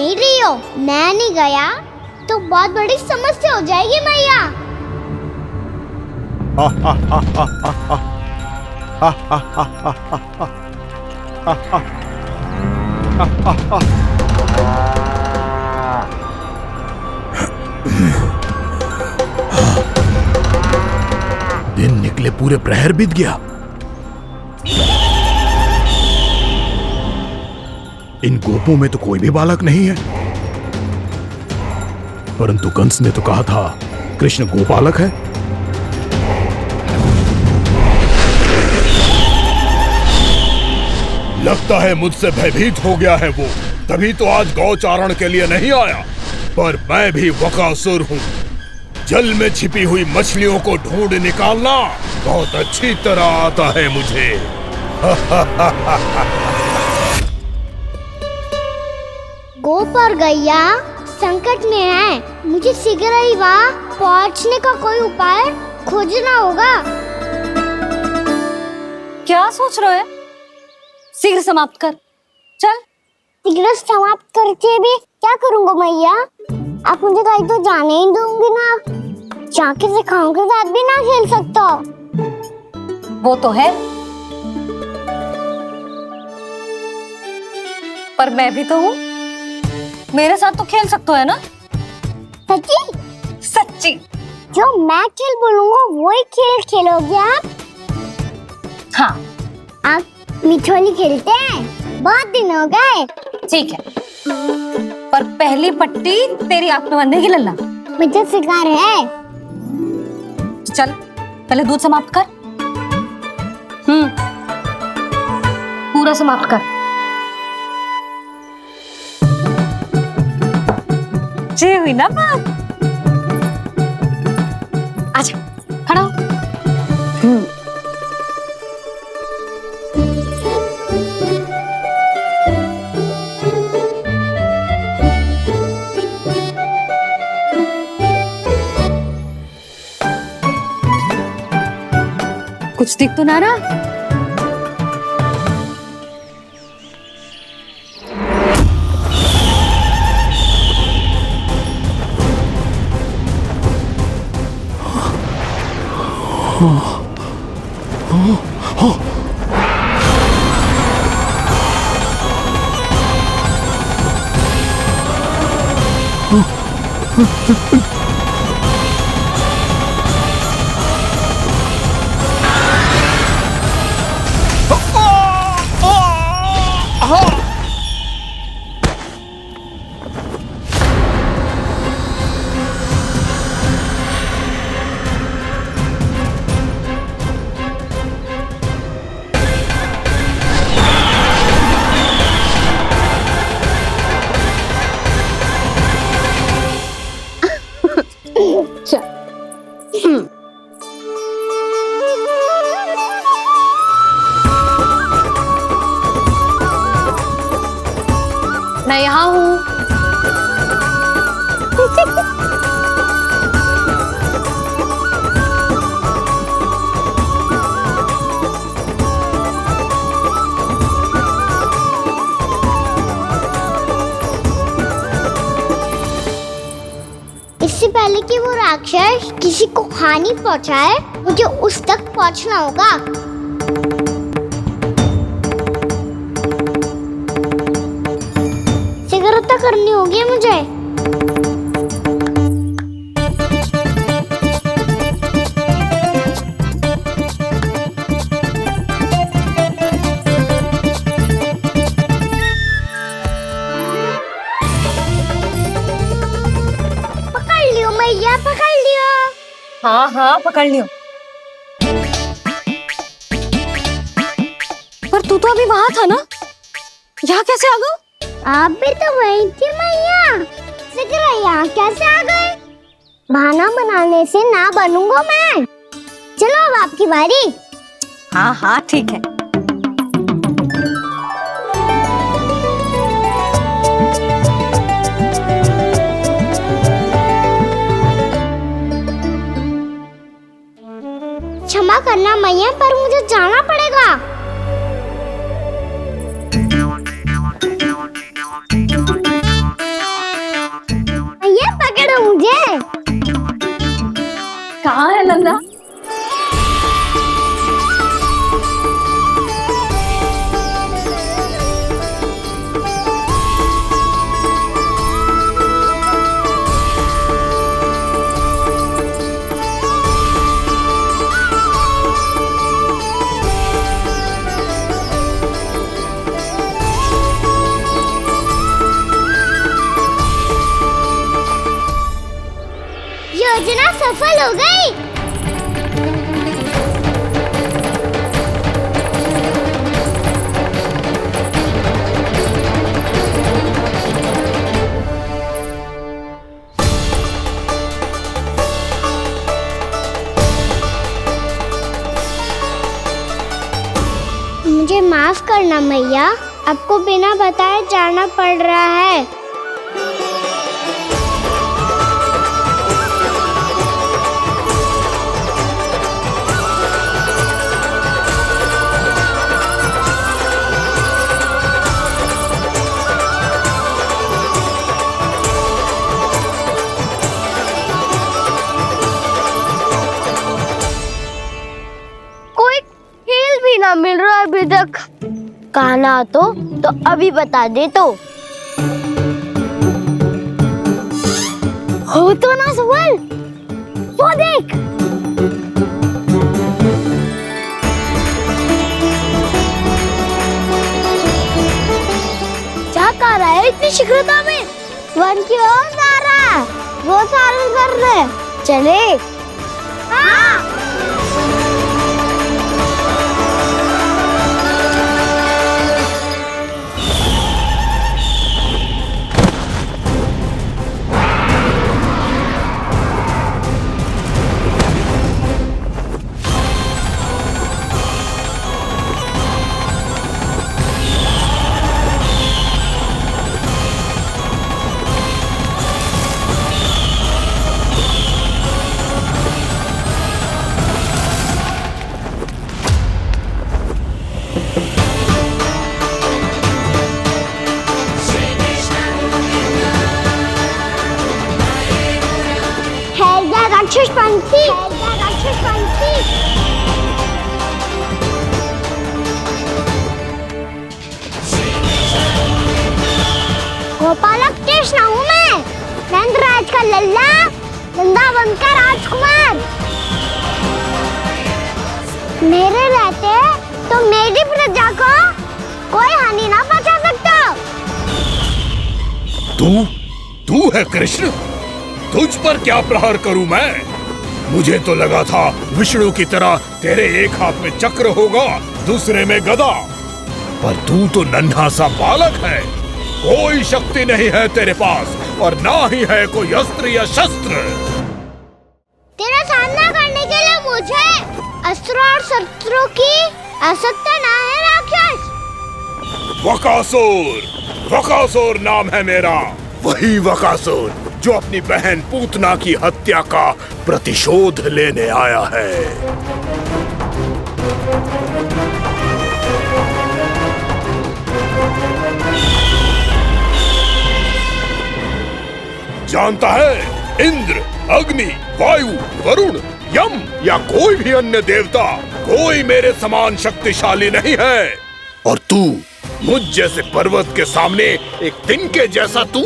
नहीं रही हो। मैं नहीं गया तो बहुत बड़ी समस्या हो जाएगी मैया। दिन निकले पूरे प्रहर बीत गया। इन गोपों में तो कोई भी बालक नहीं है, परंतु कंस ने तो कहा था कृष्ण गोपालक है। लगता है मुझसे भयभीत हो गया है वो, तभी तो आज गौचारण के लिए नहीं आया। पर मैं भी बकासुर हूँ। जल में छिपी हुई मछलियों को ढूंढ निकालना बहुत अच्छी तरह आता है मुझे। गोप और गैया संकट में है। मुझे शीघ्र ही वहाँ पहुँचने का कोई उपाय खोजना होगा। क्या सोच रहे हो? शीघ्र समाप्त कर, चल। शीघ्र समाप्त करके भी क्या करूँगा मैया? आप मुझे कहीं तो जाने ही दूंगी ना। जाके सिखाओं के साथ भी ना खेल सकता। वो तो है, पर मैं भी तो हूँ। मेरे साथ तो खेल सकते हो, है ना? सच्ची? सच्ची। जो मैं खेल बोलूँगा वही खेल खेलोगे आप? हाँ। आप मिठोली खेलते हैं? बहुत दिन हो गए। ठीक है, पर पहली पट्टी तेरी आंख में बनने की लल्ला। मुझे शिकार है। चल पहले दूध समाप्त कर। पूरा समाप्त कर। जे हुई ना बात। आजा, खड़ा हो। कुछ दिख तो ना रहा। मैं यहाँ हूँ। इससे पहले कि वो राक्षस किसी को हानि पहुंचाए, मुझे उस तक पहुंचना होगा। शीघ्रता करनी होगी मुझे। पकड़ लियो मैया, पकड़ लियो। हाँ हाँ पकड़ लियो। पर तू तो अभी वहां था ना, यहाँ कैसे आ गया? आप भी तो वही थी मैया। शीघ्र यहाँ कैसे आ गए? बहाना बनाने से ना बनूंगा मैं। चलो अब आपकी बारी। हाँ हाँ ठीक है। क्षमा करना मैया, पर मुझे जाना पड़ेगा। ये कहाँ है नंदा? योजना सफल हो गई। मुझे माफ करना मैया, आपको बिना बताए जाना पड़ रहा है। मिल रहा है अभी तक। कहना तो अभी बता दे तो। हो तो ना सवाल, वो देख। क्या कर रहा है इतनी शीघ्रता में? वन की ओर जा रहा है, वो सारे कर रहे। चले। हाँ। गोपालक कृष्ण हूँ मैं, नंदराज का लल्ला, वृंदावन का राजकुमार। मेरे रहते तो मेरी प्रजा को कोई हानि ना पहुंचा सकता। तू है कृष्ण? तुझ पर क्या प्रहार करूं मैं? मुझे तो लगा था विष्णु की तरह तेरे एक हाथ में चक्र होगा, दूसरे में गदा, पर तू तो नन्हा सा बालक है। कोई शक्ति नहीं है तेरे पास और ना ही है कोई अस्त्र या शस्त्र। तेरा सामना करने के लिए मुझे अस्त्र और शस्त्रों की आवश्यकता ना है राक्षस। वकासुर नाम है मेरा, वही वकासुर जो अपनी बहन पूतना की हत्या का प्रतिशोध लेने आया है। जानता है, इंद्र, अग्नि, वायु, वरुण, यम या कोई भी अन्य देवता, कोई मेरे समान शक्तिशाली नहीं है। और तू, मुझ जैसे पर्वत के सामने एक तिनके जैसा तू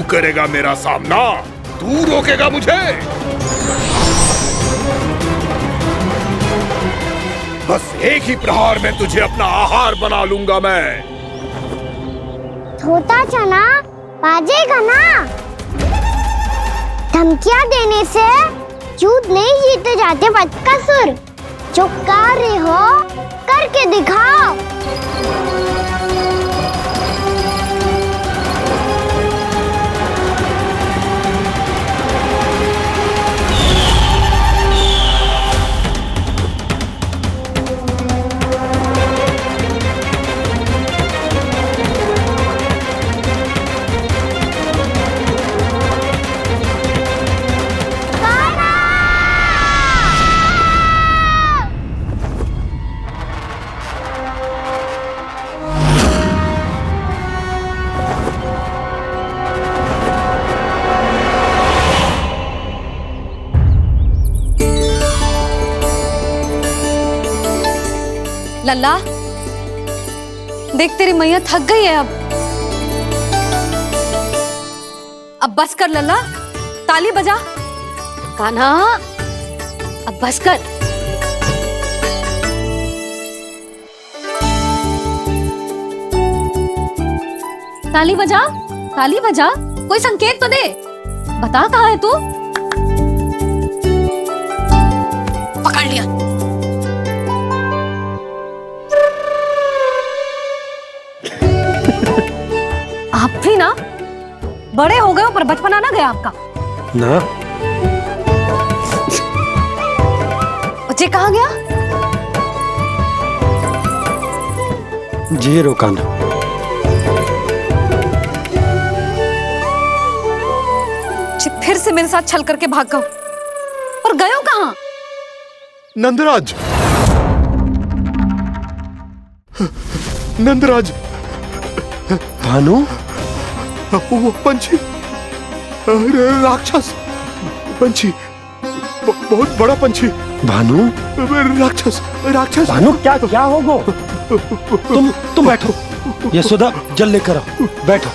करेगा मेरा सामना? तू रोकेगा मुझे? बस एक ही प्रहार में तुझे अपना आहार बना लूंगा मैं। छोटा चना बाजेगा ना। धमकियां देने से युद्ध नहीं जीते जाते बदकसूर। जो कार्य हो करके दिखाओ। लल्ला, देख तेरी मैया थक गई है अब बस कर लल्ला, ताली बजा। कान्हा, अब बस कर। ताली बजा, ताली बजा, कोई संकेत तो दे, बता कहाँ है तू? पकड़ लिया। आप भी ना बड़े हो गए हो, पर बचपना ना गया आपका ना। बच्चे कहाँ गया? जी रोकाना। फिर से मेरे साथ छल करके भाग गए, और गए हो कहाँ? नंदराज, नंदराज। भानु, वो पंछी, राक्षस पंछी, बहुत बड़ा पंछी। भानु, राक्षस, राक्षस। भानु, क्या क्या होगा? तुम बैठो, यशोदा जल लेकर आओ, बैठो।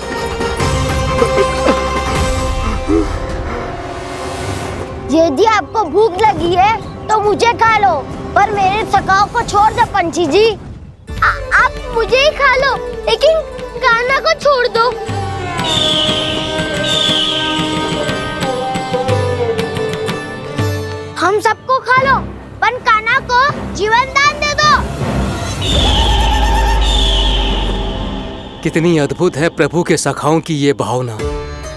यदि आपको भूख लगी है तो मुझे खा लो, पर मेरे सखाओं को छोड़ दो पंछी जी। आप मुझे ही खा लो, लेकिन कान्हा को छोड़ दो। हम सबको खा लो, पर कान्हा को जीवन दान दे दो। कितनी अद्भुत है प्रभु के सखाओं की ये भावना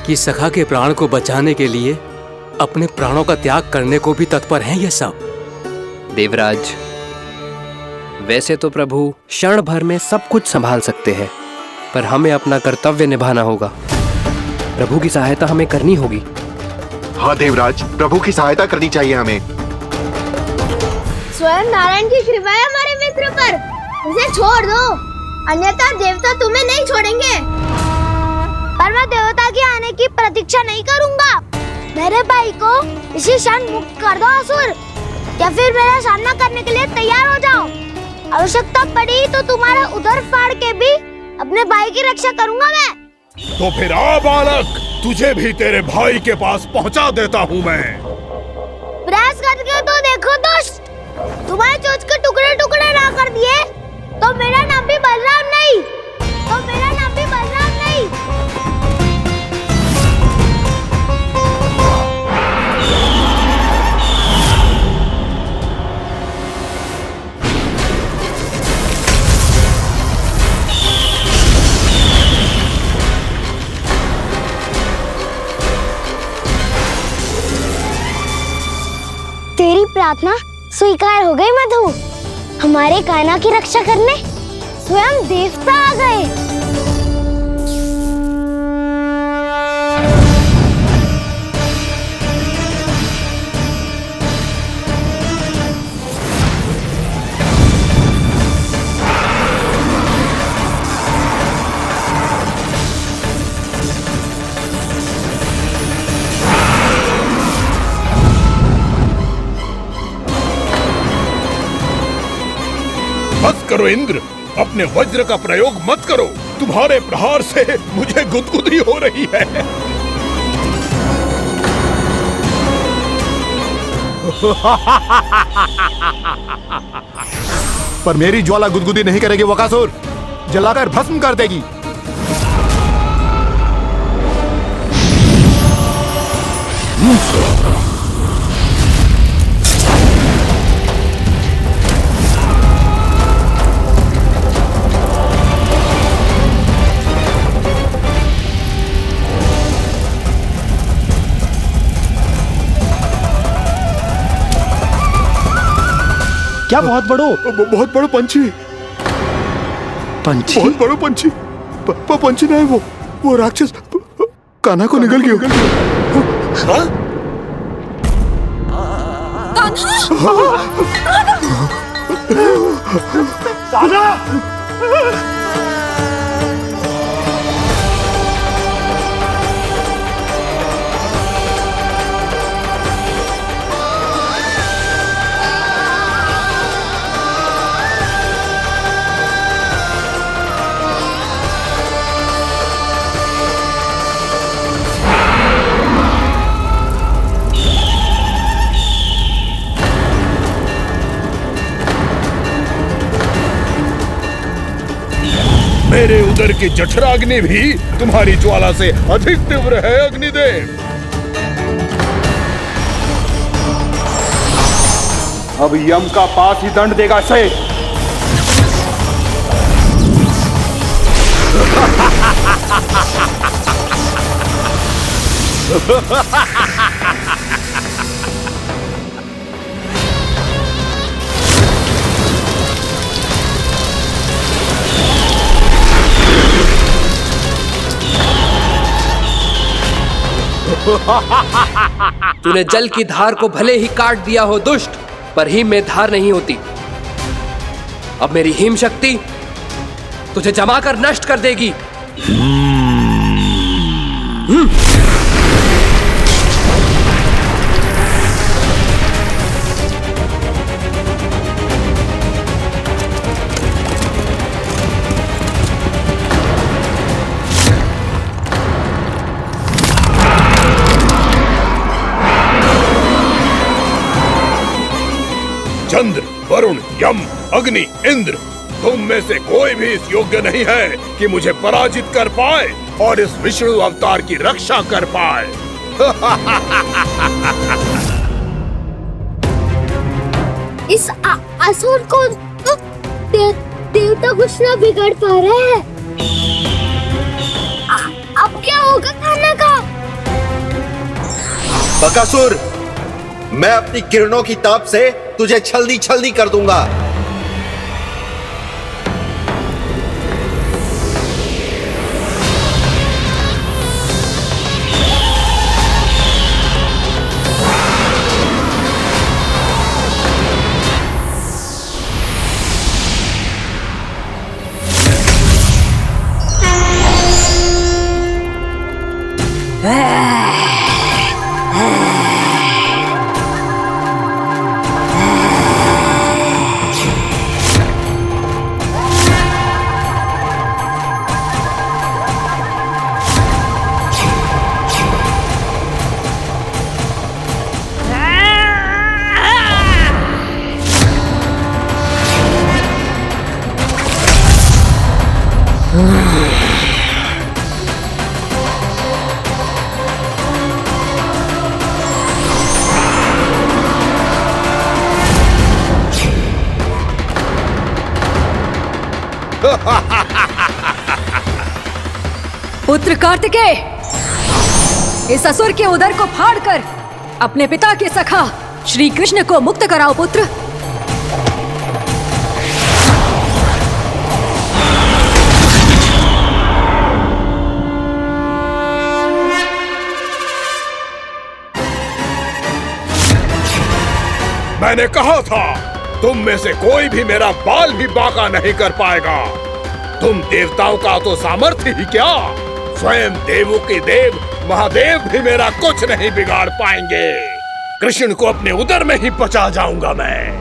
कि सखा के प्राण को बचाने के लिए अपने प्राणों का त्याग करने को भी तत्पर हैं ये सब। देवराज, वैसे तो प्रभु क्षण भर में सब कुछ संभाल सकते हैं, पर हमें अपना कर्तव्य निभाना होगा। प्रभु की सहायता हमें करनी होगी। हाँ देवराज, प्रभु की सहायता करनी चाहिए हमें। स्वयं नारायण की कृपा है हमारे मित्र पर, उसे छोड़ दो, अन्यथा देवता तुम्हें नहीं छोड़ेंगे। पर मैं देवता के आने की प्रतीक्षा नहीं करूंगा। मेरे भाई को इसी क्षण मुक्त कर दो असुर, या फिर मेरा सामना करने के लिए तैयार हो जाओ। आवश्यकता पड़ी तो तुम्हारा उदर फाड़ के भी अपने भाई की रक्षा करूंगा मैं। तो फिर आ बालक, तुझे भी तेरे भाई के पास पहुंचा देता हूँ मैं। प्रयास करके तो देखो दोस्त, तुम्हारे चोंच के टुकड़े टुकड़े ना कर दिए तो मेरा नाम भी बलराम नहीं, तो मेरा नाम भी बलराम नहीं। तेरी प्रार्थना स्वीकार हो गई मधु। हमारे कान्हा की रक्षा करने स्वयं देवता आ गए। बस करो इंद्र, अपने वज्र का प्रयोग मत करो। तुम्हारे प्रहार से मुझे गुदगुदी हो रही है। पर मेरी ज्वाला गुदगुदी नहीं करेगी वकासुर, जलाकर भस्म कर देगी। क्या बहुत बड़ो? बहुत बड़ो पंछी। पंछी? बहुत बड़ो पंछी। पंछी नहीं, वो राक्षस कान्हा को निगल गया। हाँ? मेरे उदर की जठराग्नि भी तुम्हारी ज्वाला से अधिक तीव्र है अग्निदेव। अब यम का पास ही दंड देगा शेष। तूने जल की धार को भले ही काट दिया हो दुष्ट, पर हिम में धार नहीं होती। अब मेरी हिम शक्ति तुझे जमाकर नष्ट कर देगी। चंद्र, वरुण, यम, अग्नि, इंद्र, तुम में से कोई भी इस योग्य नहीं है कि मुझे पराजित कर पाए और इस विष्णु अवतार की रक्षा कर पाए। इस असुर को देवता कुछ ना बिगाड़ पा रहे हैं। अब क्या होगा खाना का? बकासुर, मैं अपनी किरणों की ताप से तुझे छल्दी छल्दी कर दूंगा। पुत्र कार्तिकेय, इस असुर के उदर को फाड़कर अपने पिता के सखा श्री कृष्ण को मुक्त कराओ पुत्र। मैंने कहा था, तुम में से कोई भी मेरा बाल भी बांका नहीं कर पाएगा। तुम देवताओं का तो सामर्थ्य ही क्या, स्वयं देवों के देव महादेव भी मेरा कुछ नहीं बिगाड़ पाएंगे। कृष्ण को अपने उदर में ही पचा जाऊंगा मैं।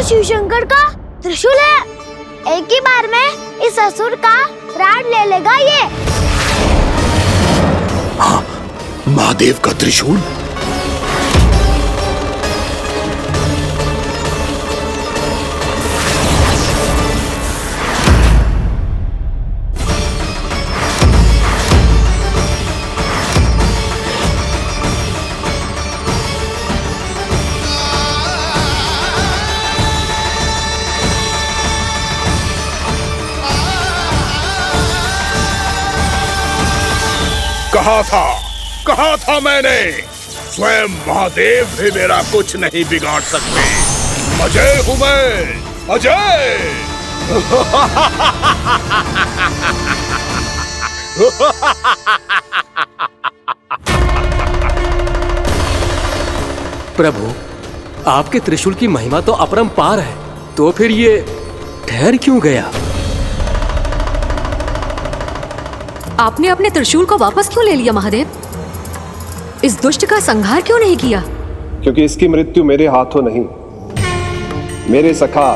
शिव शंकर का त्रिशूल है। एक ही बार में इस असुर का प्राण ले लेगा ये। हाँ, महादेव का त्रिशूल। कहा था मैंने, स्वयं महादेव भी मेरा कुछ नहीं बिगाड़ सकते। अजय हूं मैं, अजय। प्रभु, आपके त्रिशूल की महिमा तो अपरंपार है, तो फिर ये ठहर क्यों गया? आपने अपने त्रिशूल को वापस क्यों ले लिया महादेव? इस दुष्ट का संहार क्यों नहीं किया? क्योंकि इसकी मृत्यु मेरे हाथों नहीं, मेरे सखा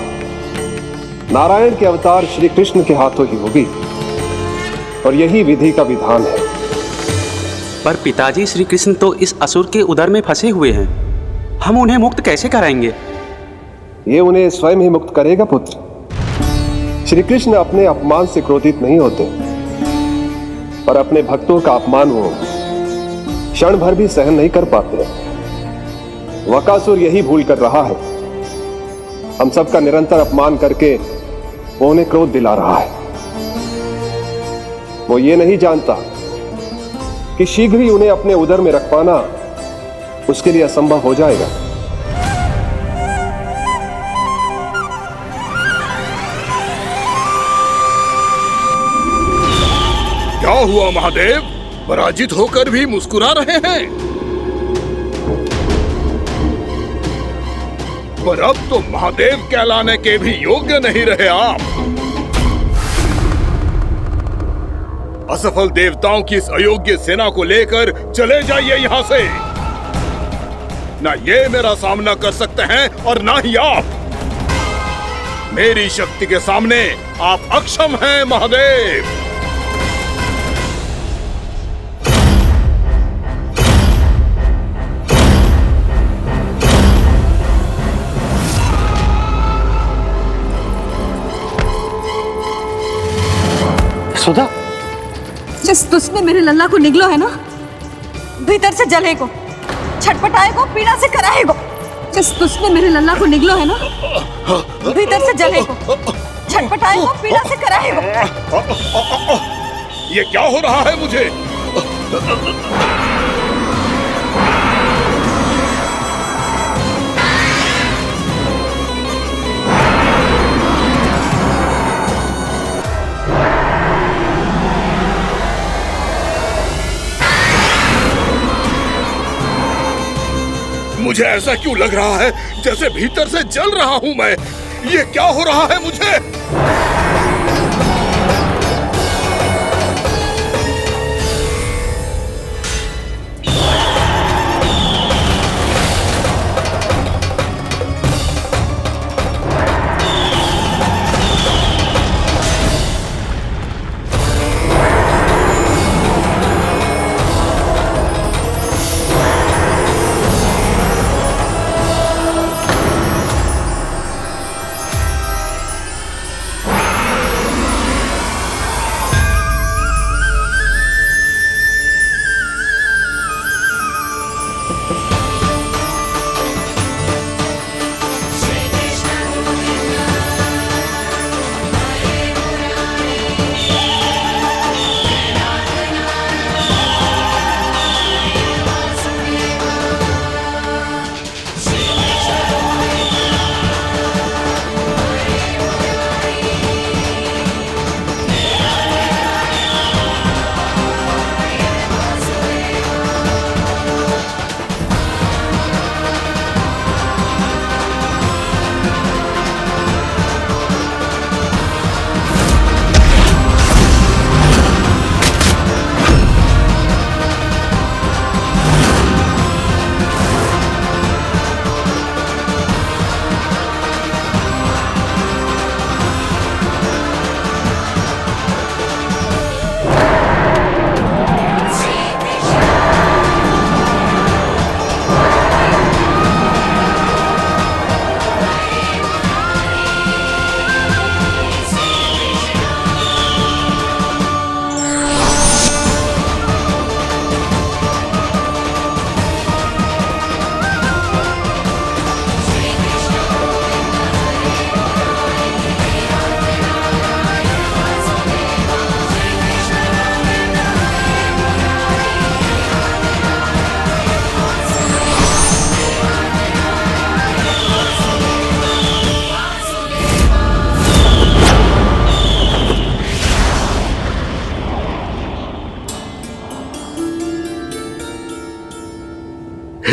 नारायण के अवतार श्री कृष्ण के हाथों ही होगी, और यही विधि का विधान है। पर पिताजी, श्री कृष्ण तो इस असुर के उदर में फंसे हुए हैं, हम उन्हें मुक्त कैसे कराएंगे? ये उन्हें स्वयं ही मुक्त करेगा पुत्र। श्री कृष्ण अपने अपमान से क्रोधित नहीं होते, पर अपने भक्तों का अपमान वो क्षण भर भी सहन नहीं कर पाते। वकासुर यही भूल कर रहा है, हम सबका निरंतर अपमान करके वो उन्हें क्रोध दिला रहा है। वो ये नहीं जानता कि शीघ्र ही उन्हें अपने उदर में रख पाना उसके लिए असंभव हो जाएगा। क्या हुआ महादेव? पराजित होकर भी मुस्कुरा रहे हैं। पर अब तो महादेव कहलाने के भी योग्य नहीं रहे आप। असफल देवताओं की इस अयोग्य सेना को लेकर चले जाइए यहाँ से। ना ये मेरा सामना कर सकते हैं और ना ही आप। मेरी शक्ति के सामने आप अक्षम हैं महादेव। सुधा, जिस दुष्ट ने मेरे लल्ला को निगलो है ना, भीतर से जलेगो, छटपटाएगो, पीड़ा से कराएगो। जिस दुष्ट ने मेरे लल्ला को निगलो है ना, भीतर से जलेगो, छटपटाएगो, पीड़ा से कराएगो। ये क्या हो रहा है मुझे? मुझे ऐसा क्यों लग रहा है जैसे भीतर से जल रहा हूं मैं? ये क्या हो रहा है मुझे?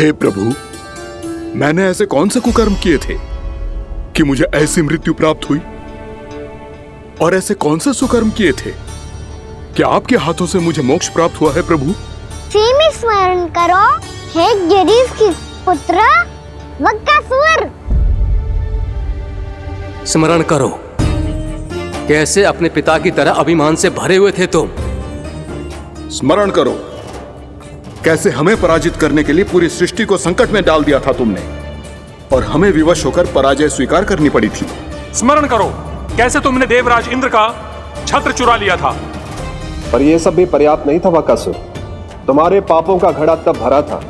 हे प्रभु, मैंने ऐसे कौन से कुकर्म किए थे कि मुझे ऐसी मृत्यु प्राप्त हुई? और ऐसे कौन से सुकर्म किए थे कि आपके हाथों से मुझे मोक्ष प्राप्त हुआ है प्रभु? में स्मरण करो, हे गिरीश की पुत्र वक्कासुर। स्मरण करो, कैसे अपने पिता की तरह अभिमान से भरे हुए थे तुम। स्मरण करो, कैसे हमें पराजित करने के लिए पूरी सृष्टि को संकट में डाल दिया था तुमने, और हमें विवश होकर पराजय स्वीकार करनी पड़ी थी। स्मरण करो, कैसे तुमने देवराज इंद्र का छत्र चुरा लिया था। पर यह सब भी पर्याप्त नहीं था वक्कासुर। तुम्हारे पापों का घड़ा तब भरा था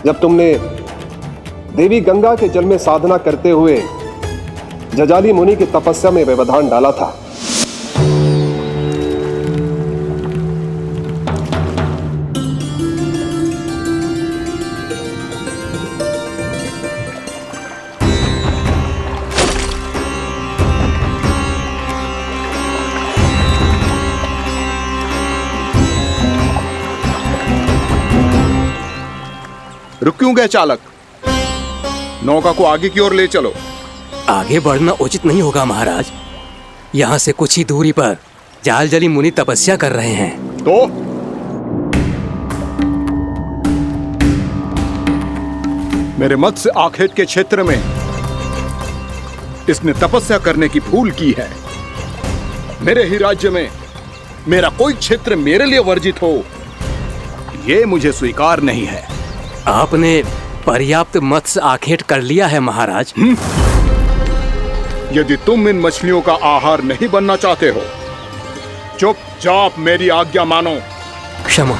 जब तुमने देवी गंगा के जल में साधना करते हुए जजाली मुनि की तपस्या में व्यवधान डाला था। रुक क्यों गए चालक? नौका को आगे की ओर ले चलो। आगे बढ़ना उचित नहीं होगा महाराज। यहाँ से कुछ ही दूरी पर जालजली मुनि तपस्या कर रहे हैं। तो मेरे मत्स्य आखेट के क्षेत्र में इसने तपस्या करने की भूल की है। मेरे ही राज्य में मेरा कोई क्षेत्र मेरे लिए वर्जित हो, यह मुझे स्वीकार नहीं है। आपने पर्याप्त मत्स्य आखेट कर लिया है महाराज। यदि तुम इन मछलियों का आहार नहीं बनना चाहते हो, चुपचाप मेरी आज्ञा मानो। क्षमा,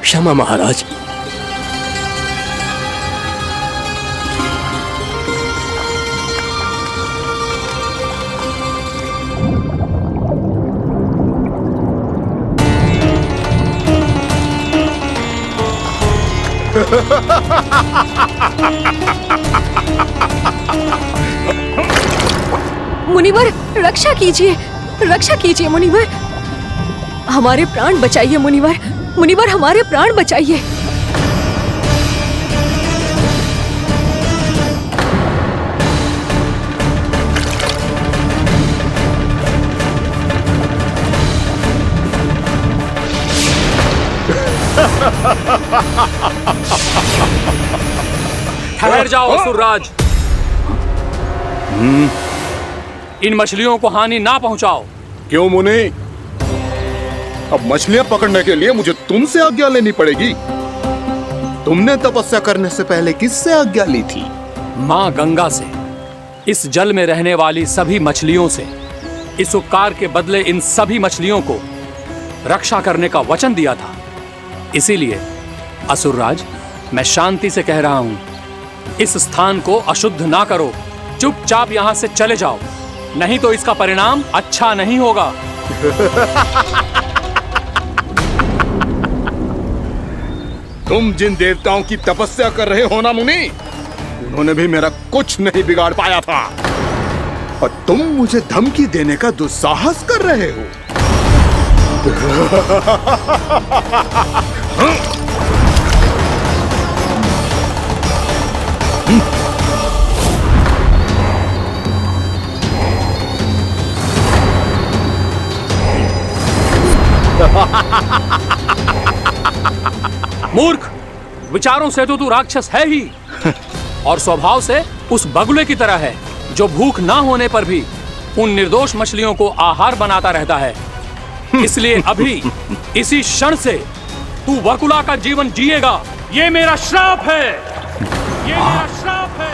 क्षमा महाराज। मुनिवर, रक्षा कीजिए, रक्षा कीजिए मुनिवर। हमारे प्राण बचाइए मुनिवर, मुनिवर हमारे प्राण बचाइए। ठहर जाओ असुरराज। इन मछलियों को हानि ना पहुंचाओ। क्यों मुनि? अब मछलियां पकड़ने के लिए मुझे तुमसे आज्ञा लेनी पड़ेगी। तुमने तपस्या करने से पहले किससे आज्ञा ली थी? मां गंगा से, इस जल में रहने वाली सभी मछलियों से। इस उपकार के बदले इन सभी मछलियों को रक्षा करने का वचन दिया था। इसीलिए असुरराज, मैं शांति से कह रहा हूं, इस स्थान को अशुद्ध ना करो। चुपचाप यहां से चले जाओ, नहीं तो इसका परिणाम अच्छा नहीं होगा। तुम जिन देवताओं की तपस्या कर रहे हो ना मुनि, उन्होंने भी मेरा कुछ नहीं बिगाड़ पाया था, और तुम मुझे धमकी देने का दुस्साहस कर रहे हो। मूर्ख, विचारों से तो तू राक्षस है ही, और स्वभाव से उस बगुले की तरह है जो भूख ना होने पर भी उन निर्दोष मछलियों को आहार बनाता रहता है। इसलिए अभी इसी क्षण से तू वकुला का जीवन जिएगा। ये मेरा श्राप है, ये मेरा श्राप है।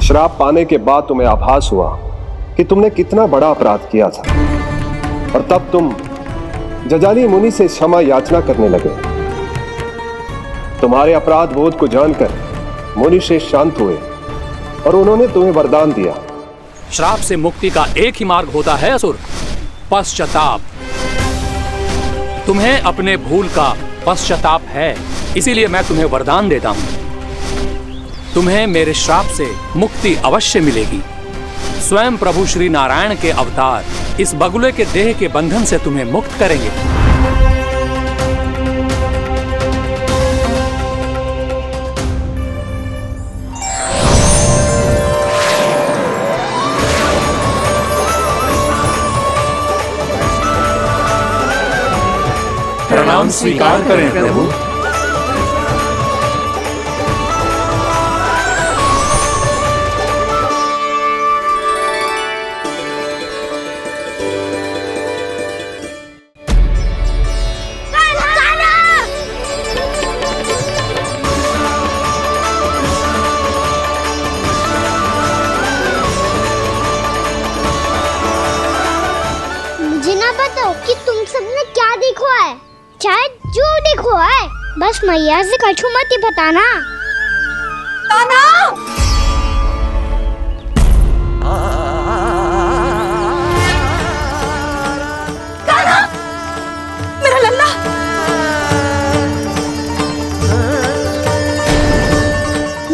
श्राप पाने के बाद तुम्हें आभास हुआ कि तुमने कितना बड़ा अपराध किया था, और तब तुम जजाली मुनि से क्षमा याचना करने लगे। तुम्हारे अपराध बोध को जानकर मुनि श्रेष्ठ शांत हुए और उन्होंने तुम्हें वरदान दिया। श्राप से मुक्ति का एक ही मार्ग होता है असुर, पश्चाताप। तुम्हें अपने भूल का पश्चाताप है, इसीलिए मैं तुम्हें वरदान देता हूं। तुम्हें मेरे श्राप से मुक्ति अवश्य मिलेगी। स्वयं प्रभु श्री नारायण के अवतार इस बगुले के देह के बंधन से तुम्हें मुक्त करेंगे। प्रणाम स्वीकार करें प्रभु। मुझे ना बताओ कि तुम सबने क्या देखा है, चाहे जो देखो है, बस मैया से कछु मत ही बताना। कान्हा! कान्हा! मेरा लल्ला!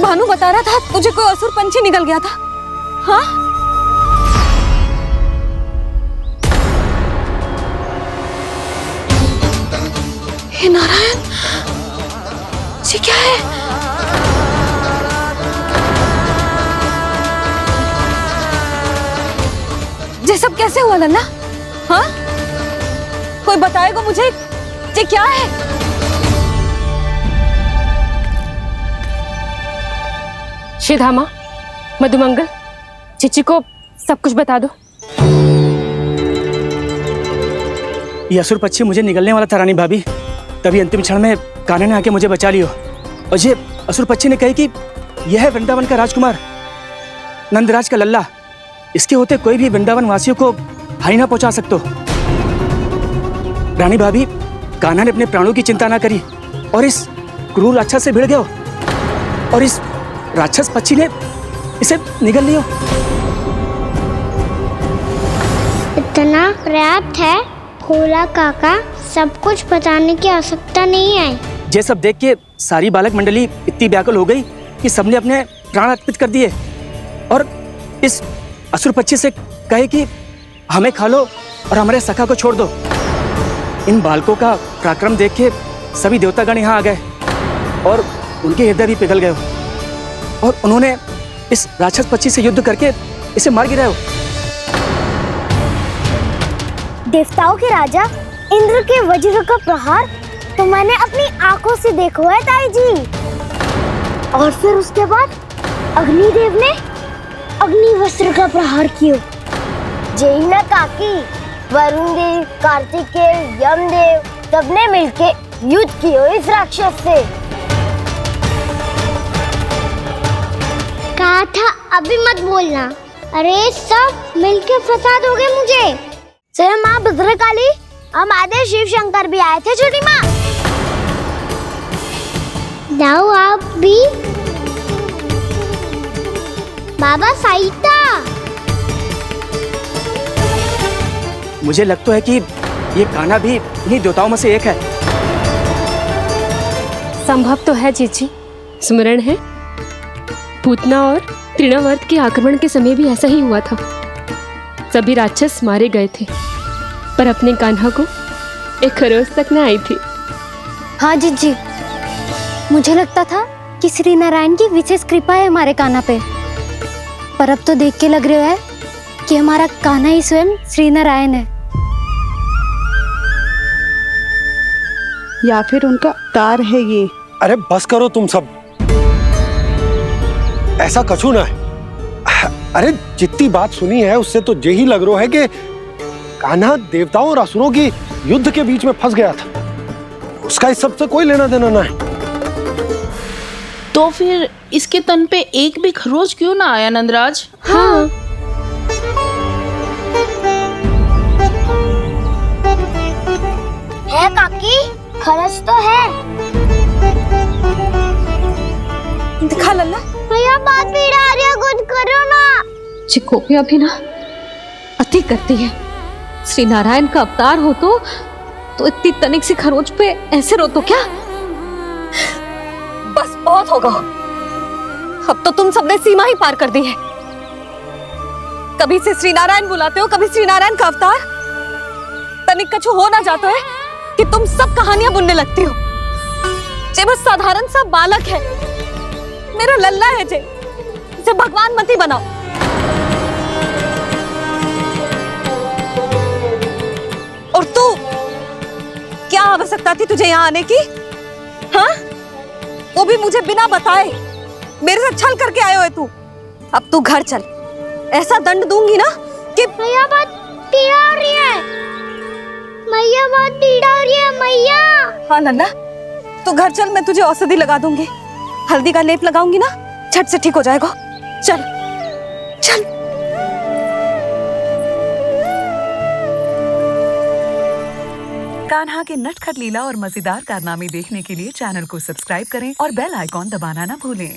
भानु बता रहा था तुझे कोई असुर पंछी निकल गया था। हाँ? हे नारायण, ये क्या है? ये सब कैसे हुआ लल्ला? हाँ? कोई बताएगा मुझे ये क्या है? श्रीधामा, मधुमंगल, चिची को सब कुछ बता दो। ये असुर पक्षी मुझे निगलने वाला था रानी भाभी, तभी अंतिम क्षण में कान्हा ने आके मुझे बचा लियो। और ये असुर पक्षी ने कही कि यह है वृंदावन का राजकुमार, नंदराज का लल्ला। इसके होते कोई भी वृंदावन वासियों को हानि ना पहुंचा सकते। रानी भाभी, कान्हा ने अपने प्राणों की चिंता ना करी और इस क्रूर राक्षस से भिड़ गयो और इस राक्षस पक्षी ने इसे निगल लियो। इतना पर्याप्त है भोला काका, सब कुछ बताने की आवश्यकता नहीं है। ये सब देख के सारी बालक मंडली इतनी व्याकुल हो गई कि सबने अपने प्राण अर्पित कर दिए और इस असुर पक्षी से कहे कि हमें खा लो और हमारे सखा को छोड़ दो। इन बालकों का पराक्रम देख के सभी देवतागण यहाँ आ गए और उनके हृदय भी पिघल गए और उन्होंने इस राक्षस पक्षी से युद्ध करके इसे मार गिराया। देवताओं के राजा इंद्र के वज्र का प्रहार तो मैंने अपनी आंखों से देखा है ताई जी। और फिर उसके बाद अग्निदेव ने अग्निवस्त्र का प्रहार किया। जय ना काकी, वरुण देव, कार्तिकेय, यमदेव सबने मिलके युद्ध किया इस राक्षस से। कहा था अभी मत बोलना। अरे सब मिलके फंसा दोगे मुझे। जय माँ भद्रकाली, हमारे शिव शंकर भी आए थे छोटी माँ। जाओ आप भी। बाबा साईता, मुझे लगता है कि ये कान्हा भी इन्हीं देवताओं में से एक है। संभव तो है जीजी, स्मरण है पूतना और तृणावर्त के आक्रमण के समय भी ऐसा ही हुआ था। सभी राक्षस मारे गए थे पर अपने कान्हा को एक खरोच तक न आई थी। हाँ जीजी, मुझे लगता था कि श्री नारायण की विशेष कृपा है हमारे कान्हा पे, पर अब तो देख के लग रहा है कि हमारा कान्हा ही स्वयं श्री नारायण है। या फिर उनका अवतार है ये। अरे बस करो तुम सब, ऐसा कछु ना है। अरे जितनी बात सुनी है उससे तो यही लग रहा है कि कान्हा देवताओं और असुरों की युद्ध के बीच में फंस गया था। उसका इस सब से कोई लेना देना ना है। तो फिर इसके तन पे एक भी खरोच क्यों ना आया नंदराज? हाँ, है काकी, खरच तो है। दिखा लल्ला। भैया बात पीड़ा आ रही है, कुछ करो ना। चिकोपिया भी ना अति करती है। श्री नारायण का अवतार हो तो इतनी तनिक सी खरोच पे ऐसे रो तो क्या? बस बहुत होगा, अब तो तुम सबने सीमा ही पार कर दी है। कभी से श्री नारायण बुलाते हो, कभी श्री नारायण का अवतार। तनिक कछु हो ना जाता है कि तुम सब कहानियां बुनने लगती हो। जे बस साधारण सा बालक है, मेरा लल्ला है जे, इसे भगवान मती बनाओ। और तू, क्या आवश्यकता थी तुझे यहाँ आने की? हाँ, वो भी मुझे बिना बताए। मेरे साथ छल करके आयो है तू। अब तू घर चल, ऐसा दंड दूंगी ना कि मैया बहुत पीड़ा हो रही है। मैया बहुत पीड़ा हो रही है मैया। हाँ नन्ना, तू घर चल, मैं तुझे औषधि लगा दूंगी। हल्दी का लेप लगाऊंगी ना, झट से ठीक हो जाएगा। चल चल। कान्हा के नटखट लीला और मजेदार कारनामे देखने के लिए चैनल को सब्सक्राइब करें और बेल आइकॉन दबाना ना भूलें।